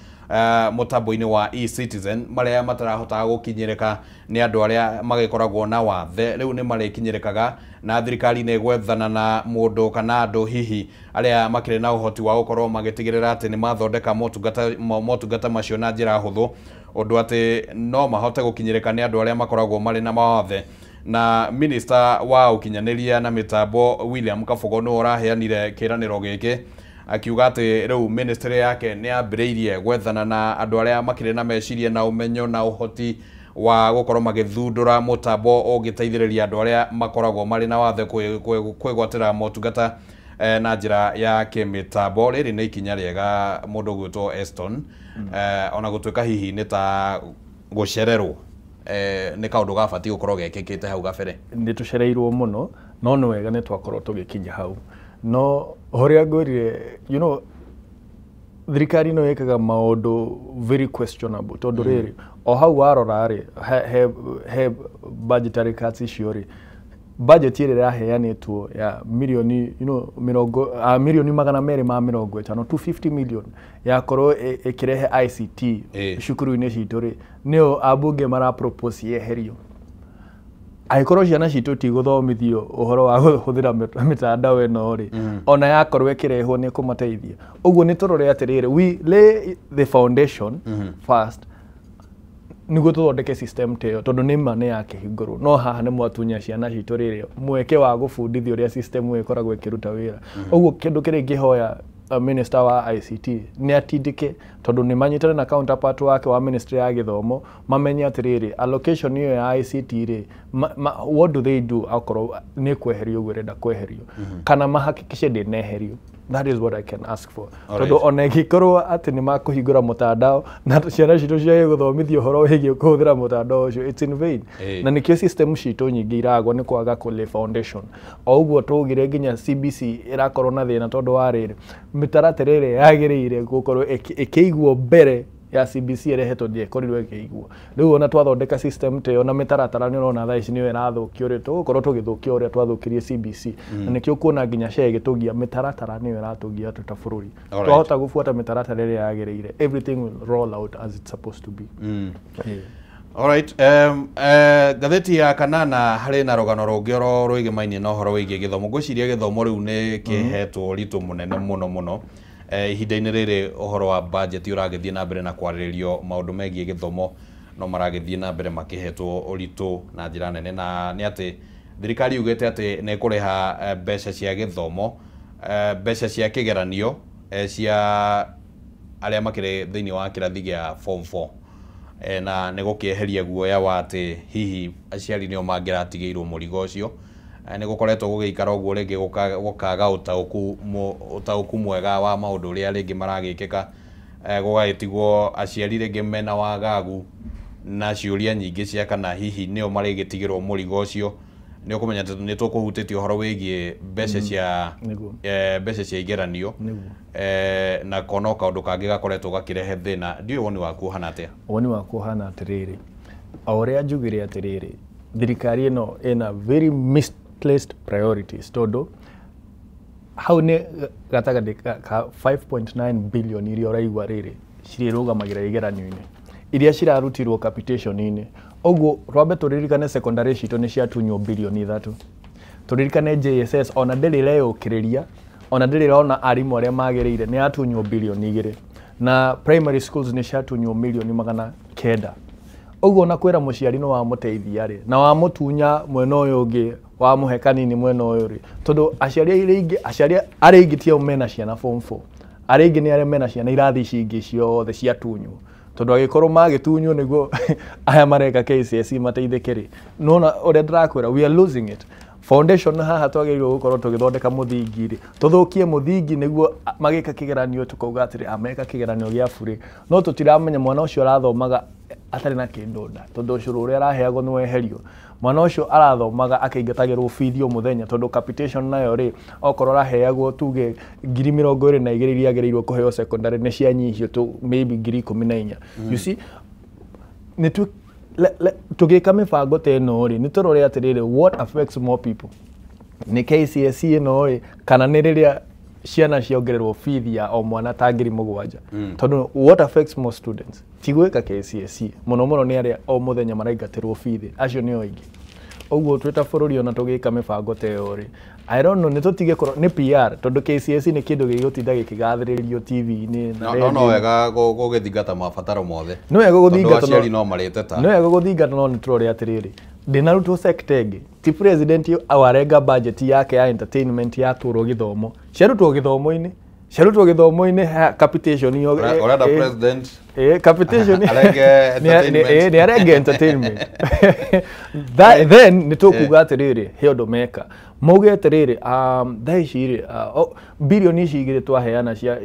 mũtambo-inĩ wa eCitizen marĩa matarahotaga gũkinyĩrĩka nĩ andũ arĩa magĩkoragwo na wathe rĩu nĩ marĩkinyĩrĩkaga na thirikari nĩ gwethana na mũndũ kana andũ hihi arĩa makĩrĩ na ũhoti wa gũkorwo magĩtigĩrĩra atĩ nĩ mathondeka motungata macio na njĩra hũthũ ũndũ atĩ no mahote gũkinyĩrĩka nĩ andũ arĩa makoragwo marĩ na mawathe na minister wa ũkinyanĩria na mĩtambo William Kabogo nĩ ũraheanire kĩranĩro gĩkĩ akiuga atĩ rĩu ministry yake nĩ ambĩrĩirie gwethana na andũ arĩa makĩrĩ na meciria na ũmenyo na ũhoti wa gũkorwo magĩthundũra mũtambo ũngĩteithĩrĩria andũ arĩa makoragwo marĩ na wathe kwĩgwatĩra motungata na njĩra ya kĩmĩtambo rĩrĩ nĩ ikinya rĩega mũndũ gwĩtwo Eston ona gũtuĩka hihi nĩ ta gũcererwo nĩ kaũndũ gabatiĩ gũkorwo gekĩkĩte hau gabere nĩ tũcereirwo mũno no nĩ wega nĩ twakorwo tũgĩkinya hau no ũrĩa ngwĩrire thirikari no ĩkaga maũndũ very questionable tondũ rĩrĩ o hau warora rĩ he budgetary cuts icio rĩ budget ĩrĩa iraheanĩtwo ya milioni milioni 250 250 million yakorwo ĩkĩrehe ICT cukuru-inĩ citũ rĩ nĩo ambunge mara propose yeherio aikorwo ciana citũ ti gũthomithio ũhoro wa hũthĩra mĩtandao ĩno rĩ ona yakorwo ĩkĩrehwo nĩ kũmateithia ũguo nĩ tũrore atĩrĩrĩ we lay the foundation first nĩguo tũthondeke system teyo tondũ nĩma nĩ yakĩhingũrwo no haha nĩ mwatunya ciana citũ rĩrĩ mweke wa gũbundithio ũrĩa system ĩkoragwo ĩkĩruta wĩra ũguo kĩndũ kĩrĩa ingĩhoya minister wa ICT nĩ atindĩke tondũ nĩ manyitane na counterpart wake wa ministry ya gĩthomo mamenye atĩrĩrĩ allocation ĩyo ya ICT rĩ what do they do akorwo nĩ kweherio ũguo ĩrenda kweherio kana mahakikice ndĩneherio that is what I can ask for tondũ ona ĩngĩkorwo atĩ nĩ makũhingũra mũtandao na ciana citũ ciage gũthomithio ũhoro wĩgiĩ kũhũthĩra mũtandao ũcio it's in vain na nĩkĩo system citũ nyingĩ iragwo nĩ kwaga kũlay foundation o ũguo tũgire nginya CBC ĩrakorwo na thĩna tondũ wa rĩrĩ mĩtaratara ĩrĩa yagĩrĩire gũkorwo ĩkĩigwo mbere ya CBC ĩrehetwo ndĩekorirwo ĩkĩigwo rĩu ona twathondeka system teyo na mĩtaratara nĩ ũrona thaa ici nĩyo ĩrathũkio rĩ tũgũkorwo tũgĩthũkia ũrĩa twathũkirie CBC na nĩkĩo kuona nginya CHE ĩgĩtũgia mĩtaratara nĩyo ĩratũgia ta bũrũri twahota gũbuata mĩtaratara ĩrĩa yagĩrĩire everything will roll out as it's supposed to be. Alright, gatheti ya kanana harĩ na rũgano rũngĩ rwĩgĩmainie na ũhoro wĩgiĩ gĩthomo ngwĩciria gĩthomo rĩu nĩ kĩhetwo ritũ mũnene mũno ihinda-inĩ rĩrĩ ũhoro wa budget ũragĩthiĩ na mbere na kwarĩrĩrio maũndũ megiĩ gĩthomo no maragĩthiĩ na mbere makĩhetwo ũritũ na njĩra nene na nĩ atĩ thirikari yugĩte atĩ nĩ kũrĩha mbeca cia gĩthomo mbeca cia kĩgeranio cia arĩa makĩrĩ thĩinĩ wa kĩrathi gĩa form 4 na nĩ gũkĩeheria guoya wa atĩ hihi aciari nĩo mangĩratigĩirwo mũrigo ũcio nĩ gũkoretwo gũgĩikara ũguo rĩngĩ gũkaga ũtaũku mwega wa maũndũ ũrĩa rĩngĩ maragĩkĩka gũgagĩtigwo aciari rĩngĩ mena wagagu na ciũria nyingĩ cia kana hihi nĩo marĩgĩtigĩrwo mũrigo ũcio nĩ ũkũmenya atĩ nĩ tũkũhutĩtie ũhoro wĩgiĩ mbeca cia igeranio na kono kaũndũ kangĩ gakoretwo gakĩrehe thĩna ndiũĩ woni waku ũhana atĩa woni waku ũhana atĩrĩrĩ o ũrĩa njugire atĩrĩrĩ thirikari ĩno ĩna very misplaced priorities tondũ hau nĩ gatagatĩ ka 5.9 billion iria ũraigua rĩrĩ cirĩrũgamagĩra igeranio-inĩ iria cirarutirwo capitation-inĩ. Ũguo rwambe tũririkane secondary citũ nĩ ciatunywo billion 3. Tũririkane JSS ona ndĩrĩ ĩreyũkĩrĩria, ona ndĩrĩ ĩrona arimũ arĩa magĩrĩire, nĩ yatunywo billion 2. Na primary schools nĩ ciatunywo million 900. Ũguo na kwĩra mũciari no wamũteithia rĩ, na wamũtunya mwena ũyũ ũngĩ, wamũhe kanini mwena ũyũ rĩ, tondũ aciari arĩa aingĩ tio mena ciana form 4, arĩa aingĩ nĩ arĩa mena ciana irathi ici ingĩ ciothe ciatunywo, tondũ agĩkorwo magĩtunywo nĩguo aya mareka KCSE mateithĩke rĩ, nona ũrĩa ndĩrakwĩra we are losing it. Foundation haha twagĩrĩirwo gũkorwo tũgĩthondeka mũthingi rĩ, tũthũkie mũthingi nĩguo magĩka kĩgeranio tũkauga atĩrĩ ameka kĩgeranio gĩa bure, no tũtiramenya mwana ũcio arathomaga atarĩ na kĩndũ nda, tondũ ũcũrũ ũrĩa araheagwo nĩ weherio. Mwana ũcio arathomaga akĩingatagĩrwo bithi o mũthenya, tondũ capitation nayo rĩ, okorwo araheagwo tuge 22,000 iria agĩrĩirwo kũheo secondary nĩ cianyihio to maybe 14,000. You see, nĩ tugĩka mĩbango ta ĩno rĩ, nĩ tũrore atĩrĩrĩ what affects more people, nĩ KCSE ĩno rĩ kana nĩ rĩrĩa ciana ciongererwo bithi ya o mwana ta 7,000. Tondũ what affects more students ti gwĩka KCSE, mũno mũno nĩ arĩa o mũthenya maraingatĩrwo bithi, acio nĩo aingĩ. Ũguo twĩ ta bũrũri ona tũgĩka mĩbango ta ĩyo rĩ, I don't know, nĩ tũtige nĩ PR, tondũ KCSE nĩ kĩndũ gĩgũtinda gĩkĩgathĩrĩrio TV-inĩ na no wega gũgĩthingata mabataro mothe. No wega gũthingata, tondũ aciari no marĩteta. No wega gũthingata, no nĩ tũrore atĩrĩrĩ, ndĩnarutwo sector ĩngĩ, ti president awarenga budget yake ya entertainment yatũrwo gĩthomo, ciarutwo gĩthomo-inĩ capitation yo orada president capitation nĩ arenge entertainment. Then nĩ tũkuga atĩrĩrĩ he ũndũ meka mauge atĩrĩrĩ thaa ici rĩ billion ici igĩrĩ twaheana cia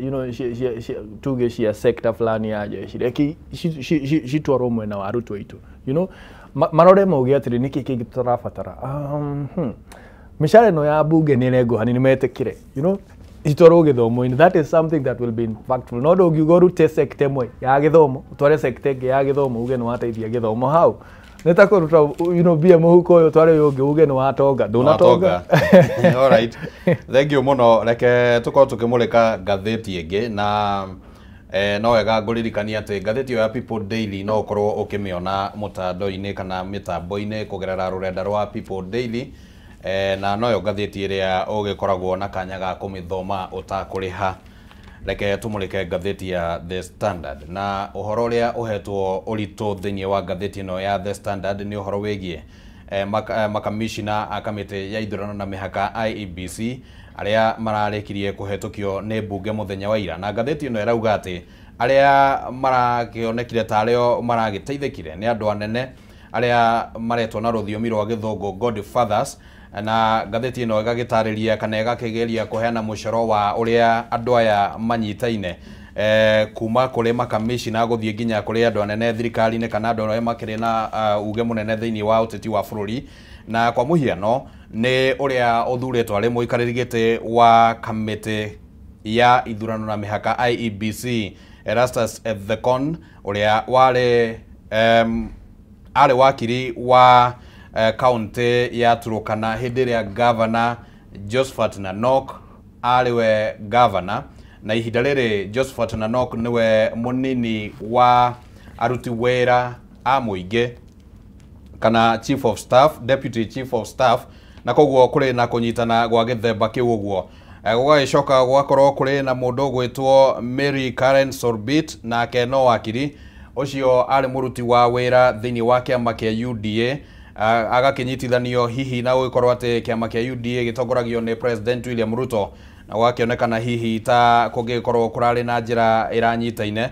tuge cia sector fulani ya jeshi reki citwarwo mwena wa arutwo aitũ, marore mauge atĩrĩ nĩkĩ kĩngĩ tũrabatara. Mĩcara ĩno ya bunge nĩ ĩrenguhani nĩ metĩkire, itwarwo gĩthomo-inĩ. That is something that will be impactful. No ndũngiuga ũrute sector ĩmwe ya gĩthomo ũtware sector ĩngĩ ya gĩthomo uge nĩ wateithia gĩthomo hau. Nĩ ta kũruta mbia mũhuko ũyũ tware ũngĩ uge nĩ watonga, ndũnatonga. All right, thank you mũno. Reke tũkorwo tũkĩmũrĩka ngathĩti ĩngĩ, na no wega ngũririkania atĩ ngathĩti ĩyo ya People Daily no ũkorwo ũkĩmĩona mũtandao-inĩ kana mĩtambo-inĩ kũgerera rũrenda rwa People Daily. Na noyo ngathĩti ĩrĩa ũgĩkoragwo na kanya ga kũmĩthoma ũtakũrĩha. Reke tũmũrĩke ngathĩti ya The Standard, na ũhoro ũrĩa ũhetwo ũritũ thĩinĩ wa ngathĩti ĩno ya The Standard nĩ ũhoro wĩgiĩ makamishina a kamĩtĩ ya ithurano na mĩhaka IEBC arĩa mararĩkirie kũhetũkio nĩ mbunge mũthenya wa ira, na ngathĩti ĩno ĩrauga atĩ arĩa marakĩonekire ta arĩa maragĩteithĩkire nĩ andũ anene arĩa maretwo na rũthiomi rwa gĩthũngũ Godfathers, na ngathĩti ĩno ĩgagĩtarĩria kana ĩgakĩgeria kũheana mũcoro wa ũrĩa andũ aya manyitaine kuma kũrĩ makamishina gũthiĩ nginya kũrĩ andũ anene thirikari-inĩ kana andũ arĩa makĩrĩ na uge mũnene thĩinĩ wa ũteti wa bũrũri. Na kwa mũhiano nĩ ũrĩa ũthurĩtwo arĩ mũikarĩri gĩtĩ wa kamĩtĩ ya ithurano na mĩhaka IEBC Erastus Ethekon, ũrĩa arĩ wakiri wa kaunti ya Turkana hĩndĩ ĩrĩa governor Josephat Nanok arĩwe governor, na ihinda rĩrĩ Josephat Nanok nĩwe mũnini wa aruti wĩra a mũingĩ kana chief of staff, deputy chief of staff, na koguo kũrĩ na kũnyitana gwa gĩthemba kĩu ũguo. Gũgagĩcoka gwakorwo kũrĩ na mũndũ ũgwĩtwo Mary Karen Sorbit, nake no wakiri ũcio arĩ mũruti wa wĩra thĩinĩ wa kĩama kĩa UDA, agakĩnyitithanio hihi na gũgĩkorwo atĩ kĩama kĩa UDA gĩtongoragio nĩ President William Ruto, na gwakĩonekana hihi ta kũngĩkorwo kũrarĩ na njĩra ĩranyitaine.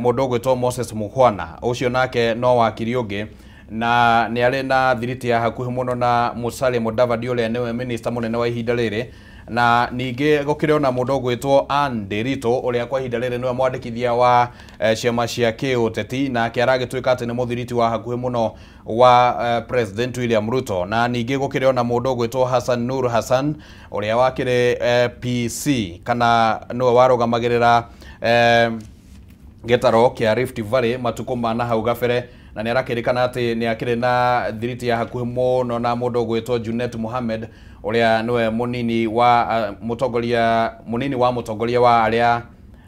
Mũndũ ũgwĩtwo Moses Mukhwana ũcio nake no wakiri ũngĩ, na nĩ arĩ na thiriti ya hakuhĩ mũno na Musalia Mudavadi ũrĩa nĩwe minister mũnene wa ihinda rĩrĩ, na ningĩ gũkĩrĩ ona mũndũ ũgwĩtwo Anne Nderitu ũrĩa kwa ihinda rĩrĩ nĩwe mwandĩkithia wa ciama cia kĩũteti, nake aragĩtuĩka atĩ nĩ mũthiriti wa hakuhĩ mũno wa President William Ruto. Na ningĩ gũkĩrĩ ona mũndũ ũgwĩtwo Hassan Nur Hassan ũrĩa wakĩrĩ PC kana nĩwe warũgamagĩrĩra gĩtaro kĩa Rift Valley matukũ ma na hau gabere, na nĩ arakĩrĩkana atĩ nĩ akĩrĩ na thiriti ya hakuhĩ mũno na mũndũ ũgwĩtwo Junet Mohammed uria niwe munini wa mutongoria wa aria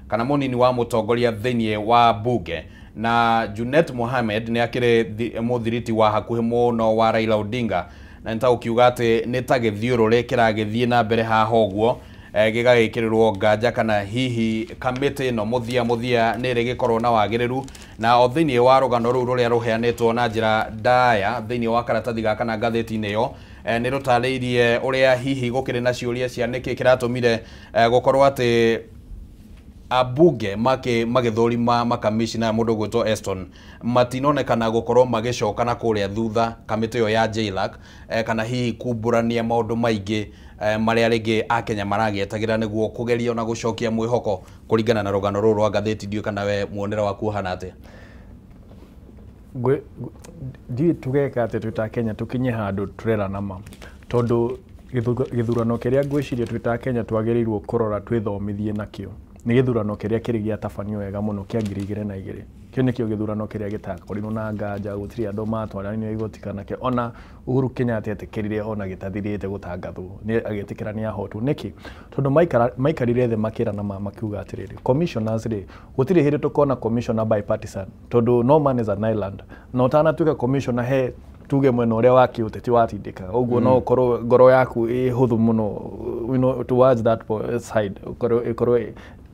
kana munini wa mutongoria thinie wa bunge na Junet Mohamed ni akire muthiriti wa hakuhi muno wa Raila Odinga na nta ukiuga ati ni ta githiurure kiragithie na mbere haha uguo gigagikirwo nganja kana hihi kamiti no muthia ni rigikorwo na wagiriru na o thinie wa rugano ru ruria ruheanetwo na njira ndaya thinie wa karatathi gaka na ngatheti-ini yo ni rutariirie uria hihi gukire na ciuria cia niki kiratumire gukorwo ati abunge magithorima makamishina mundu gwitwo Eston matinonekana gukorwo magicoka na kuria thutha kamiti yo ya JLAC kana hihi kumburania maundu maingi maria ringi akenya maragietagira niguo kugeria na gucokia mwihoko kuringana na rugano ruru rwa ngatheti ndio kana we muonera waku hana atia ndi tugeka ati twita Kenya tukinye handu turera na ma tondu githurano kiria ngwiciria twita Kenya twagirirwo kurora twithomithie nakio ni githurano kiria kiri gia tabanio wega muno kia 2022 kio nikio githurano kiria gitakorirwo na nganja gutiri andu matwaranio igotikana ke ona Uhuru Kenyatta etikirire ona gitathirite gutangathwo ni agetikira ni ahotu niki tondu maikarire the makira na makiuga atiriri commissioners ri gutiri hindi tukona commissioner bipartisan tondu no man is an island no tana tuka commissioner he tuge mwena uria waki uteti watindika uguo no korwo ngoro yaku ihuthu muno towards that side korwo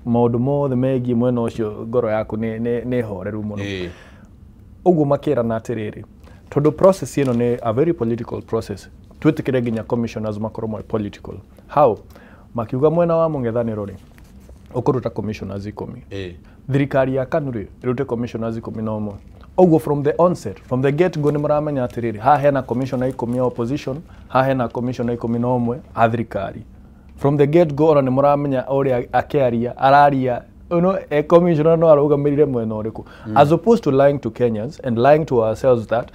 maundu mothe megie mwena ucio ngoro yaku ni horeru muno uguo makira na atiriri tondu process ino ni a very political process twitikire ginya commissioners makorwo political how makiuga mwena wa mung'ethaniro ri ukuruta commissioners 10 thirikari ya KANU ri irute commissioners 11 uguo from the onset from the get go ni muramenya atiriri ha hena commissioner 10 ya opposition ha hena commissioner 11 a thirikari from the get go ni muramenya uri akiaria araria commissioner no arugamirire mwena uriku as opposed to lying to Kenyans and lying to ourselves that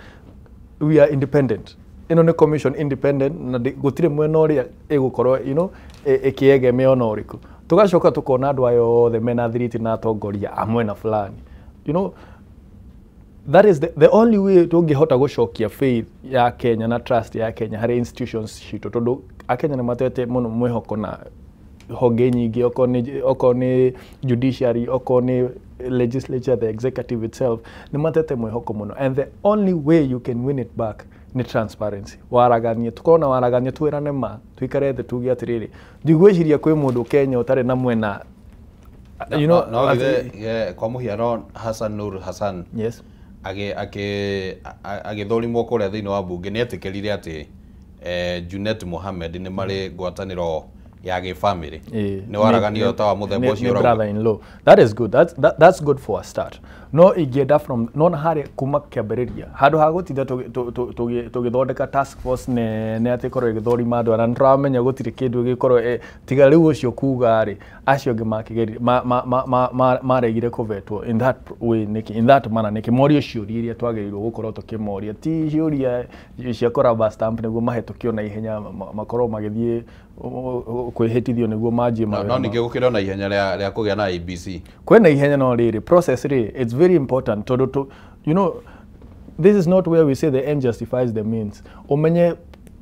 we are independent ino ni commission independent na gutire mwena uri igukorwo ikiegemea ona uriku tugacoka tukona andu ayo the mena thiriti na atongoria amwe na fulani that is the only way tungihota gucokia faith ya Kenya na trust ya Kenya hari institutions cito tondu akenya ni matete muno mwihoko na honge nyingi oko ni judiciary oko ni legislature the executive itself ni matete mwihoko muno and the only way you can win it back ni transparency waraganie tukona waraganie twirane ma twikarete tugia atiriri ndigwiciria kwi mundu Kenya utari na mwena kwa muhiano Hassan Nur Hassan yes agithorimo kuria thiini wa bunge ni etikirire ati Junet Mohamed ni mari ngwataniro ya family ni waraganio ta wa muthemba ucio brother in law that is good that's good for a start no igeda from non hari kuma kiambiriria handu ha gutitha tugithondeka task force ne atikorwo igithorima andu aran ramenya gutire kindu gikorwo tiga riu ucio kuga ri acio ngi makigeri maregire kuvetwo in that way niki in that manner niki morio ciuria iria twagirirwo gukorwo tukimoria ti ciuria cia koraba stamp niguo mahetukio na ihenya makorwo magithie kwihitithio niguo manjie no ninge gukira na ihenya ria kugia na ABC kwena ihenya no riri process ri it's very important to this is not where we say the end justifies the means umenye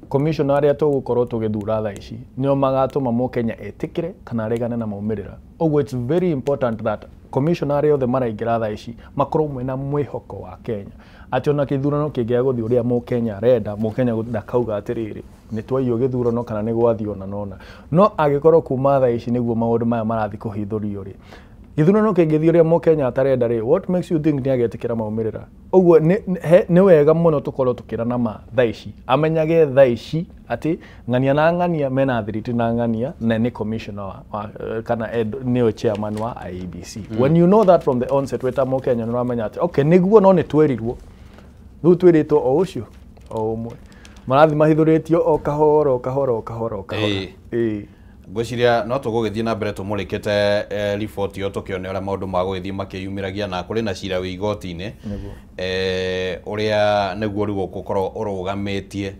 commissioner aria tugukorwo tugithura tha ici nio magatuma mu Kenya etikire kana regane na maumirira ogwo it's very important that commissioner aria othe maraingira tha ici makorwo mwena mwihoko wa Kenya ati ona githurano kingia guthi uria mu Kenya renda mu Kenya ndakauga atiriri ni twaio githurano kana ni gwathio na nona no agikorwo kuma tha ici niguo maundu maya marathi kuhithurio ri githurano kingithi uria mu Kenya atarenda ri what makes you think ni agetikira maumirira ogwo ni wega muno tukorwo tukirana ma tha ici amenyage tha ici ati ngania na ngania mena thiriti na ngania na ni commissioner kana ni chairman wa IEBC when you know that from the onset weta mu Kenya no amenya ati okay niguo no ni twerirwo thu tweritwo o ucio o umwe marathi mahithuritio o kahoro gwiciria no tugugithie na mbere tumurikite report yo tukione ora maundu ma gugithie makiyumiragia na kuri na cira wi igoti-ini uria niguo rigo gukorwo urugamitie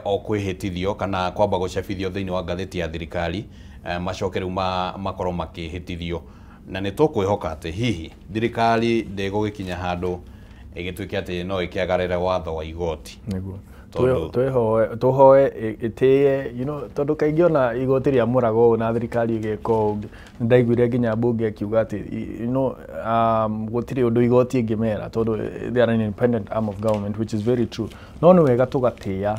o kwihitithio kana kwamba gucabithio thiini wa ngatheti ya thirikari macokeru makorwo makihitithio na ni tukwihoka ati hihi thirikari ndigugikinya handu igituike ati no ikiagarire watho wa igoti tuhoe itie tondu kaingi ona igoti ria murago na thirikari igeko ndaiguire nginya bunge akiuga ati gutiri undu igoti ingimera tondu they are an independent arm of government, which is very true. No ni wega tugatia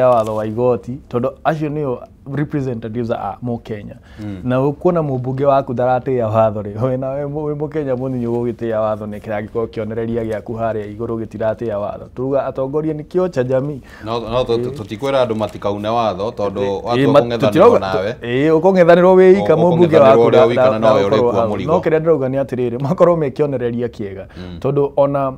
watho wa igoti tondu acio nio representatives a mo Kenya na ukona mubunge waku daratia watho ri wena we mo Kenya munyu gugitia watho ni kiragiko kionereria giaku haria iguru gitiratia watho tuga atongoria ni kio cha jamii no tutikwira andu matikaune watho tondu watu kung'ethanirwo nawe ukung'ethanirwo wika mubunge waku no kiria ndirauga ni atiriri makorwo mekionereria kiega tondu ona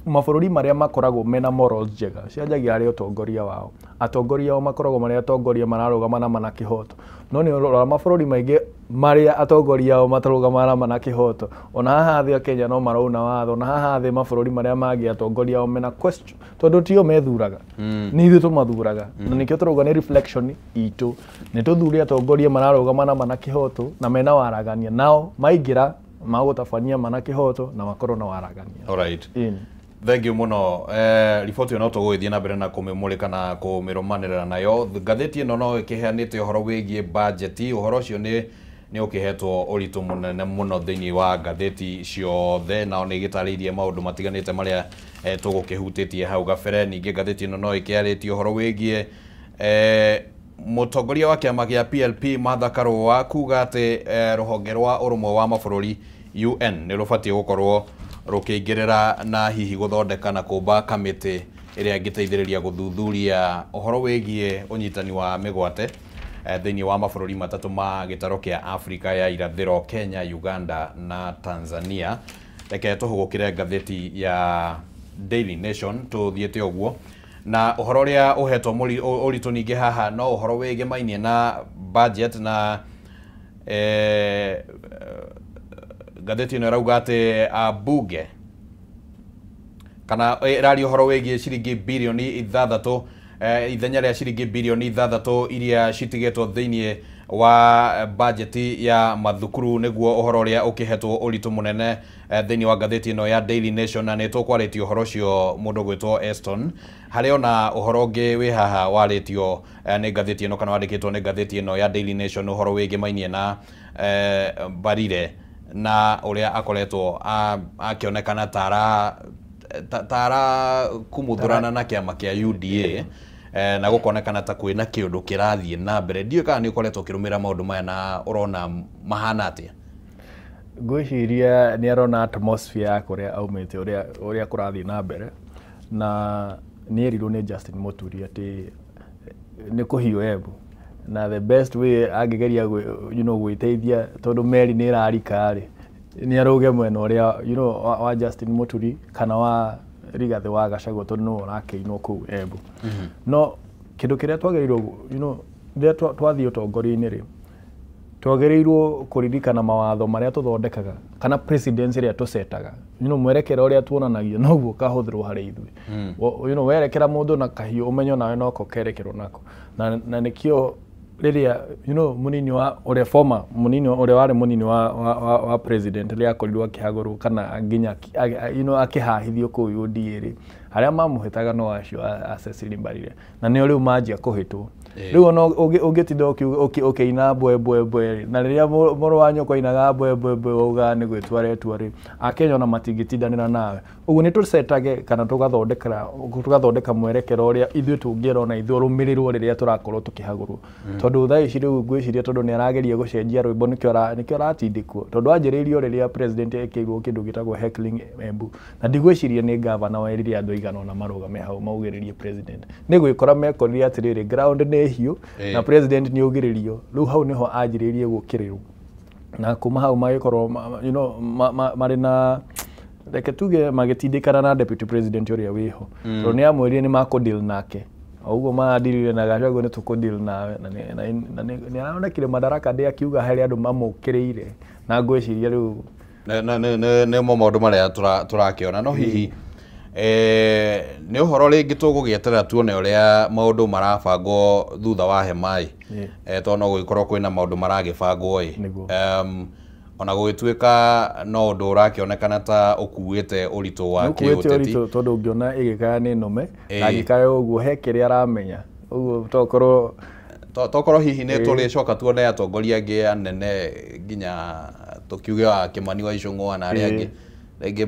mabũrũri marĩa makoragwo mena morals njega cianjagia harĩ ũtongoria wao. Atongoria ao makoragwo marĩa atongoria mararũgama na mana kĩhoto, no nĩ ũrora mabũrũri maingĩ marĩa atongoria ao matarũgama na mana kĩhoto. Ona haha thĩ Kenya no marauna watho, na haha thĩ mabũrũri marĩa mangĩ atongoria ao mena question tondũ tio methuraga, nĩ ithuĩ tũmathuraga na nĩkĩo tũrauga nĩ reflection itũ. Nĩ tũthure atongoria mararũgama na mana kĩhoto na mena waragania, nao maingĩra magũtabania mana kĩhoto na makorwo na waragania. Alright. Thank you muno. Riboti ĩno tũgũgĩthiĩ na mbere na kũmĩmũrĩka na kũmĩrũmanĩrĩra nayo. Ngathĩti ĩno no ĩkĩheanĩte ũhoro wĩgiĩ budget. Ũhoro ũcio nĩ ũkĩhetwo ũritũ mũnene mũno thĩinĩ wa ngathĩti ciothe, nao nĩ ĩgĩtarĩirie maũndũ matiganĩte marĩa tũgũkĩhutĩtie hau gabere. Ningĩ ngathĩti ĩno no ĩkĩarĩtie ũhoro wĩgiĩ mũtongoria wa kĩama gĩa PLP Martha Karũa kuga atĩ rũhonge rwa ũrũmwe wa mabũrũri UN nĩ rũbatiĩ gũkorwo rũkĩingĩrĩra na hihi gũthondeka na kũmba kamĩtĩ ĩrĩa ĩngĩteithĩrĩria gũthuthuria ũhoro wĩgiĩ ũnyitani wa mĩgwate thĩinĩ wa mabũrũri matatũ ma gĩtarũ kĩa Afrika ya irathĩro, Kenya, Uganda na Tanzania. Reke tũhũgũkĩre ngathĩti ya Daily Nation tũthiĩte ũguo, na ũhoro ũrĩa ũhetwo ũritũ ningĩ haha no ũhoro wĩgĩmainie na budget, na ngathĩti ĩno ĩrauga atĩ abunge kana ĩraria ũhoro wĩgiĩ ciringi birioni 6, ithenya rĩa ciringi birioni 6 iria citigĩtwo thĩinĩ wa budget ya mathukuru, nĩguo ũhoro ũrĩa ũkĩhetwo ũritũ mũnene thĩinĩ wa ngathĩti ĩno ya Daily Nation, na nĩ tũkwarĩtio ũhoro ũcio mũndũ gwĩtwo Eston. Harĩ ona ũhoro ũngĩ wĩ haha warĩtio nĩ ngathĩti ĩno kana wandĩkĩtwo nĩ ngathĩti ĩno ya Daily Nation, ũhoro wĩgĩmainie na Mbarire na ũrĩa akoretwo akĩonekana tara kumuthurana na kĩama kĩa UDA na gũkonekana ta kwĩna kĩũndũ kĩrathiĩ na mbere. Ndiũ kana nĩ ũkoretwo ũkĩrũmĩrĩra maũndũ maya na ũrona mahana atĩa? Ngwĩciria nĩ arona atmosphere ya kũrĩa aumĩte ũrĩa kũrathiĩ na mbere, na nĩ erirwo nĩ Justin Muturi atĩ nĩ kũhiũ Embu, na the best way angĩgeria gwĩteithia tondũ meri nĩ ĩrarika-rĩ nĩ arũge mwena ũrĩa wa Justin Muturi kana wa Rigathĩ wa Gachagua tondũ nĩwe ũrakĩinwo kũu Embu. No kĩndũ kĩrĩa twagĩrĩirwo rĩrĩa twathiĩ ũtongoria-inĩ-rĩ, twagĩrĩirwo kũririkana mawatho marĩa tũthondekaga kana presidency ĩrĩa tũsetaga. Mwerekera ũrĩa tuonanagia noguo kahũthĩrwo harĩ ithuĩ. Werekera mũndũ na kahiũ ũmenyo nawe noko kerekerwo nako, na nĩkĩo rĩrĩa mũnini wa ũrĩa former mũnini ũrĩa warĩ mũnini wa president rĩrĩa akorirwo akĩhagũrwo kana nginya akĩhahithio kũu UDA-rĩ, arĩa mamũhĩtaga no acio a Cecily Mbarire, na nĩo rĩu manjia kũhĩtwo. Rĩu ona ũngĩtinda ũkĩina mbwembwe, na rĩrĩa mũrũ wa nyũkwa ainaga mbwembwe wauga nĩ gwĩtua aretua-rĩ, Akenya ona matingĩtindanĩra nawe. Ũguo nĩ tũcetage kana tũgathondeka mwerekero ũrĩa ithuĩ tũngĩrona ithuĩ rũmĩrĩrwo rĩrĩa tũrakorwo tũkĩhagũrwo. Tondũ thaa ici rĩu ngwĩciria tondũ nĩ arageria gũcenjia rwĩmbo nĩkĩo aratindĩkwo, tondũ anjĩrĩirio rĩrĩa president ekĩirwo kĩndũ gĩtagwo heckling Embu, na ndigwĩciria nĩ gavana werire andũ aigana ũna marũgame hau maugĩrĩrie president. Nĩ gwĩkora mekorire atĩrĩrĩ ground nĩ hiũ na president nĩ augĩrĩrio, rĩu hau nĩho anjĩrĩirie gũkĩrĩrwo, na kuma hau magĩkorwo marĩ na reke tuge magĩtindĩkana na deputy president ũrĩa wĩho, tondũ nĩ amwĩrire nĩ makũdeal nake, ũguo madirire na Gachagua nĩ tũkũdeal nawe, na nĩ aronekire Madaraka Day akiuga harĩ andũ mamũkĩrĩire, na ngwĩciria rĩu nĩ maũndũ marĩa tũrakĩona. No hihi nĩ ũhoro rĩngĩ tũgũgĩeterera tuone ũrĩa maũndũ marabangwo thutha wa hema-ĩ, tondũ no gũgĩkorwo kwĩna maũndũ maragĩbangwo-ĩ. ona gũgĩtuĩka no ũndũ ũrakĩonekana ta ũkuĩte ũritũ wa kĩũteti tondũ ũngĩona ĩgĩkaya nĩ nũme na gĩkaya ũguo he kĩrĩa aramenya ũguo tokorwo hihi nĩ tũrĩcoka tuone atongoria angĩ anene nginya tũkiuge wa Kĩmani wa Icũng'wa na arĩa angĩ rĩngĩ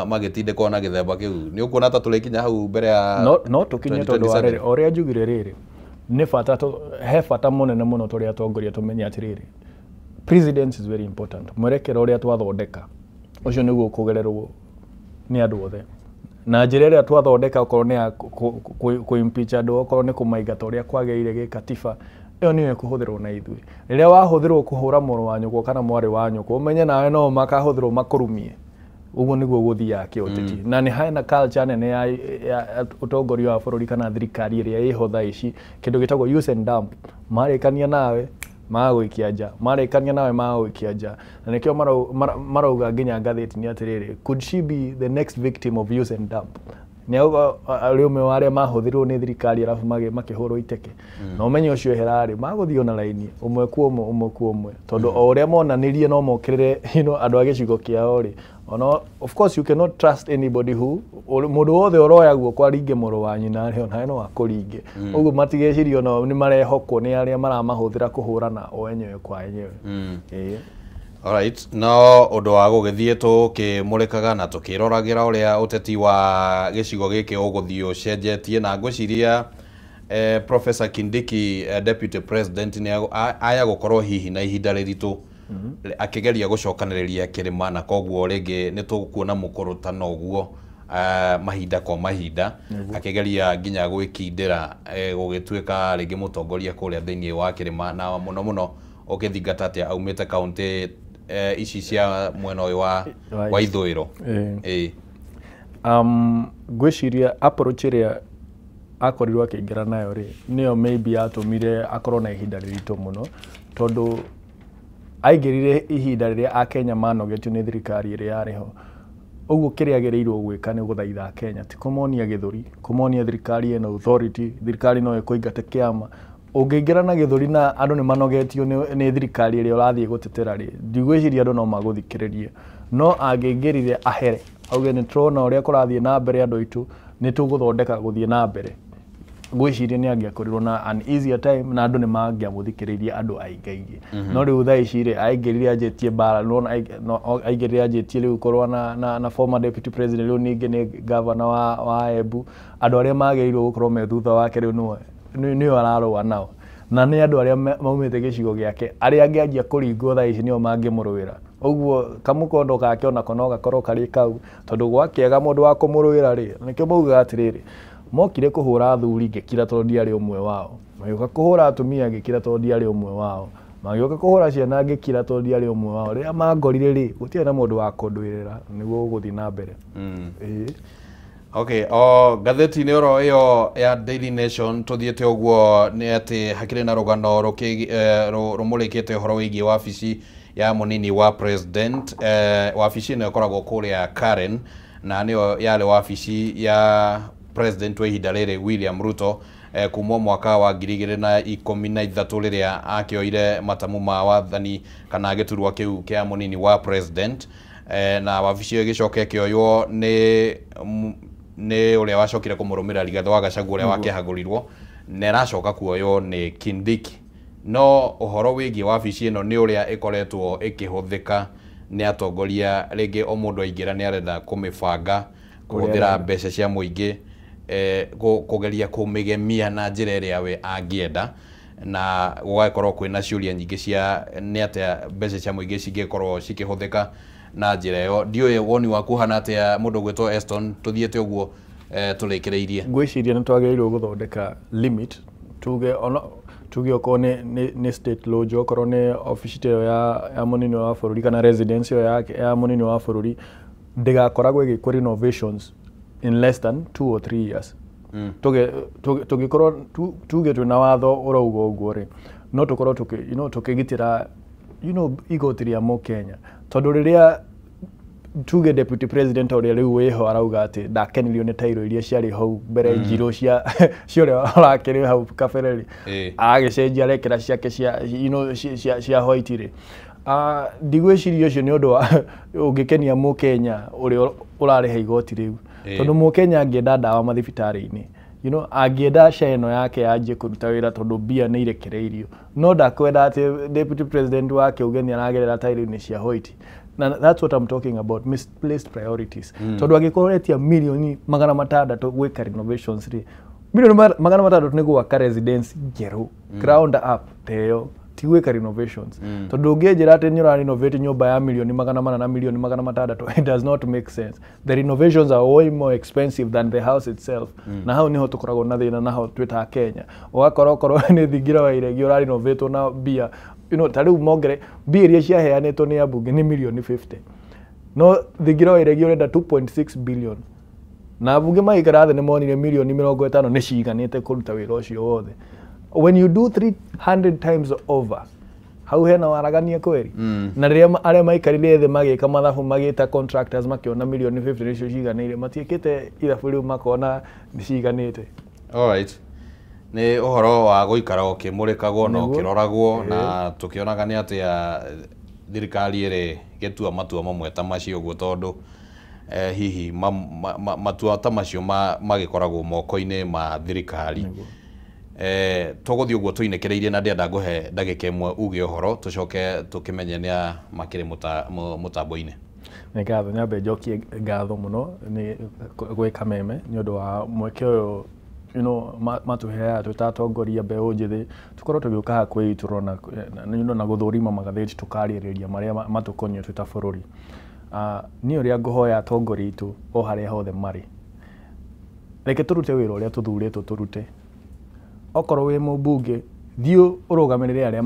magĩtindĩkwo na gĩthemba kĩu nĩ ũkuona ta tũrĩkinya hau mbere ya no tũkinye tondũ wa rĩrĩ ũrĩa njugire rĩrĩ nĩ bata he bata mũnene mũno tũrĩa atongoria tũmenye atĩrĩrĩ president is very important mwerekero ũrĩa twathondeka ũcio nĩguo kũgererwo nĩ andũ othe na njĩra ĩrĩa twathondeka okorwo nĩ kũ-impeach andũ okorwo nĩ kũmaingata ũrĩa kwagĩrĩire gĩkatiba ĩyo nĩyo ĩkũhũthĩrwo na ithuĩ rĩrĩa wahũthĩrwo kũhũra mũrũ wa nyũkwa kana mwarĩ wa nyũkwa ũmenye nawe no makahũthĩrwo makũrumie ũguo nĩguo gũthiaga kĩũteti na nĩ hena culture nene ya ũtongoria wa bũrũri kana thirikari ĩrĩa ĩho thaa ici kĩndũ gĩtagwo use and dump marĩkania nawe magagũikia nja marĩkania nawe magagũikia nja na nĩkĩo marauga nginya ngathĩti-inĩ atĩrĩrĩ could she be the next victim of use and dump nĩauga arĩ ũmwe wa arĩa mahũthĩrwo nĩ thirikari arabu makĩhũrwo iteke na ũmenye ũcio herarĩ magũthiĩ na raini ũmwe kwa ũmwe tondũ o ũrĩa monanĩrie no mokĩrĩre andũ a gĩcigo kĩao rĩ of course you cannot trust anybody who mũndũ wothe ũroya guoko aringe mũrũ wa nyina rĩ nawe no akũringe ũguo matigecirie ona nĩ marehokwo nĩ arĩa maramahũthĩra kũhũrana o enyewe kwa enyewe Alright, no ũndũ wa gũgĩthiĩ tũkĩmũrĩkaga na tũkĩroragĩra ũrĩa ũteti wa gĩcigo gĩkĩ ũgũthiĩ ũcenjetie na ngwĩciria Professor Kindiki Deputy President nĩ aya gũkorwo hihi na ihinda rĩritũ akĩgeria gũcokanĩrĩria kĩrĩma na koguo rĩngĩ nĩ tũkuona mũkũrũtano ũguo mahinda kwa mahinda akĩgeria nginya gwĩkindĩra gũgĩtuĩka rĩngĩ mũtongoria kũrĩa thĩinĩ wa kĩrĩma na mũno ũkĩthingata atĩa aumĩte kaũntĩ ici cia mwena ũyũ wa ithũĩro ngwĩciria approach ĩrĩa akorirwo akĩingĩra nayo rĩ nĩyo maybe atũmire akorwo na ihinda rĩritũ mũno tondũ aingĩrire ihinda rĩrĩa Akenya manogetio nĩ thirikari ĩrĩa yarĩ ho ũguo kĩrĩa agĩrĩirwo gwĩka nĩ gũthaitha Akenya ti kũmonia gĩthũri kũmonia thirikari ĩna authority thirikari no ĩkũingate kĩama ũngĩingĩra na gĩthũri na andũ nĩ manogetio nĩ thirikari ĩrĩa ũrathiĩ gũtetera rĩ ndigwĩciria andũ no magũthikĩrĩrie no angĩingĩrire ahere auge nĩ tũrona ũrĩa kũrathiĩ na mbere andũ aitũ nĩ tũgũthondeka gũthiĩ na mbere ngwĩciria nĩ angĩakorirwo na an easier time na andũ nĩ mangĩamũthikĩrĩirie andũ aingĩ no rĩu thaa ici rĩ aingĩrire anjĩtie mbara aingĩrire anjĩtie rĩu korwo na former deputy president rĩu ningĩ nĩ governor wa Embu andũ arĩa magĩrĩirwo gũkorwo me thutha wake rĩu nĩo ararũa nao na nĩ andũ arĩa maumĩte gĩcigo gĩake arĩa angĩanjia kũringwo thaa ici nĩo mangĩmũrũĩra ũguo kamũkondo gake onako no gakorwo karĩ kau tondũ gwakĩega mũndũ wa kũmũrũĩra rĩ nĩkĩo maugaga atĩrĩrĩ mokire kũhũra athuri ngĩkira tondũ ndiarĩ ũmwe wao magĩũka kũhũra atumia ngĩkira tondũ ndiarĩ ũmwe wao magĩũka kũhũra ciana ngĩkira tondũ ndiarĩ ũmwe wao rĩrĩa mangorire rĩ gũtirĩ na mũndũ wa kũndũĩrĩra nĩguo gũthiĩ na mbere Okay, ngathĩti-inĩ oro ĩyo ya Daily Nation tũthiĩte ũguo nĩ atĩ hakĩrĩ na rũgano rũmũrĩkĩte ũhoro wĩgiĩ wabici ya mũnini wa president wabici ĩno ĩkoragwo kũrĩa Karen na nĩyo yarĩ wabici ya president wa ihinda rĩrĩ William Ruto kuma mwaka wa 2013 rĩrĩa akĩoire matamu ma wathani kana gĩturwa kĩu kĩa mũnini wa president na wabici ĩyo ĩgĩcoka ĩkĩoywo nĩ ũrĩa wacokire kũmũrũmĩrĩra Rigathĩ wa Gachagua ũrĩa wakĩhagũrirwo na ĩracoka kuoywo nĩ Kindiki no ũhoro wĩgiĩ wabici ĩno nĩ ũrĩa ĩkoretwo ĩkĩhũthĩka nĩ atongoria rĩngĩ o mũndũ aingĩra nĩ arenda kũmĩbanga kũhũthĩra mbeca cia mũingĩ kũgeria kũmĩgemia na njĩra ĩrĩa we angĩenda na gũgakorwo kwĩna ciũria nyingĩ cia nĩ atĩa mbeca cia mũingĩ cingĩkorwo cikĩhũthĩka na njĩra ĩyo ndiũĩ woni waku hana atĩa mũndũ gwĩtwo Eston tũthiĩte ũguo tũrĩkĩrĩirie ngwĩciria nĩ twagĩrĩirwo gũthondeka limit tuge okorwo nĩ state lodge okorwo nĩ obici ĩyo ya mũnini wa bũrũri kana residence ĩyo ya mũnini wa bũrũri ndĩgakoragwo ĩgĩkwo renovations in less than 2 or 3 years tũgĩkorwo tuge twĩna watho ũrauga ũguo rĩ no tũkorwo tũkĩgitĩra igoti rĩa mũkenya tondũ rĩrĩa tuge deputy president ũrĩa rĩu wĩho arauga atĩ ndakenirio nĩ tairo iria ciarĩ hau mbere njirũ cia ũrĩa arakĩrĩ hau kabere rĩ agĩcenjia arekĩra ciake cia white rĩ ndigwiciria ucio ni undu ungikenia mu Kenya uri urarehe igoti riu tondu mu Kenya angienda ndawa mathibitari-ini angienda ceno yake yanjie kuruta wira tondu mbia ni irekereirio no ndakwenda ati deputy president wake ugeni aragerera tairi-ini cia White. Na that's what I'm talking about, misplaced priorities. Tondu agikoretia milioni 600 gwika renovations ri milioni 600 ni gwaka residence njeru ground up teo ti gwika renovations. Tondu ungenjira ati ni ura renovate nyumba ya milioni 400 na milioni 600, it does not make sense. The renovations are way more expensive than the house itself. Na hau niho tukoragwo na thina naho twita Kenya. Ugakorwo ni thingira wa iregi ura renovate na bia tariu mongere mbia iria ciaheanĩtwo nĩ ambunge nĩ milioni 50 no thingira wa iregi urenda 2.6 billion na ambunge maikara thĩ nĩ monire milioni 50 nĩ ciiganĩte kũruta wĩra ũcio wothe. When you do 300 times over hau hena waragania kweri na rĩrĩa arĩa maikarire thĩ magĩka mathabu magĩta contractors makiona milioni 50 nĩcio ciiganĩire matiĩkĩte ithabu rĩu makona nĩ ciiganĩte. Alright. Ni uhoro wa guikara ukimurikagwo na ukiroragwo na tukionaga ni ati thirikari iri getua matua mamwe ta macio guo tondu hihi matua ta macio magikoragwo moko-ini ma thirikari. Tuguthii uguo tuinekereirie na ndienda nguhe ndagika imwe uge uhoro tucoke tukimenye ni makiri mutambo-ini. Nĩ ngatho nyambe njokie ngatho muno ni gwĩ Kameme nĩ ũndũ wa mweke ũyũ matuheaga tutatongoria mbeũ njithi tukorwo tugiuka hakuhĩ turona na guthurima magatheti tukariĩrĩria marĩa matukonio twita bũrũri. Niĩ ũrĩa ngũhoya atongoria itu o harĩa hothe marĩ, reke turute wĩra ũrĩa tuthurĩtwo turute. Okorwo wĩ mũmbunge thiĩ ũrũgamĩrĩre arĩa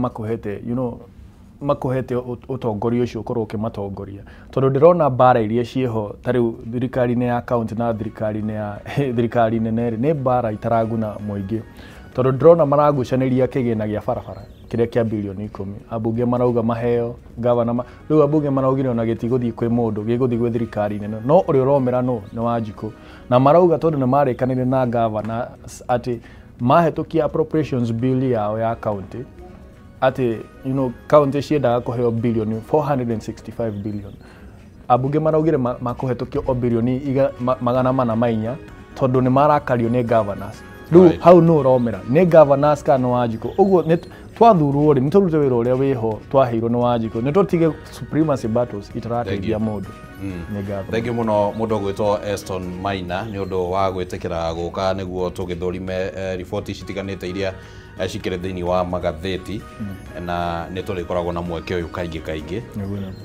makuhete utongoria ucio ukorwo ukimatongoria tondu ndirona mbara iria cieho tariu thirikari-inĩ ya county na thirikari nene ni mbara itaraguna muingi tondu ndirona maragucaniria kigina gia barabara kiria kia bilioni 10 ambunge marauga maheo gavana riu ambunge maraugire ona gitiguthii kwi mundu giguthii gwi thirikari nene no uri uromera no ni Wanjiku na marauga tondu ni marikanire na gavana ati mahetukia appropriations bill yao ya county ati county ciendaga kuheo bilioni 465 billion ambunge maraugire makuhetũkio o bilioni 404 tondu ni marakario ni governors. Riu hau no uromera ni governors kana Wanjiku uguo ni twathurwo ri ni turute wira uria wiho twaheirwo ni Wanjiku ni tutige supremacy battles itarateithia mundu. Thank you muno mundu gwitwo Eston Maina ni undu wa gwitikira guka niguo tugithurime riboti citiganite iria cikire thiini wa magatheti na ni turikoragwo na mweke uyu kaingi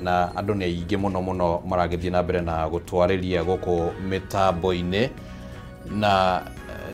na andu ni aingi muno maragithie na mbere na gutwariria guku mitambo-ini na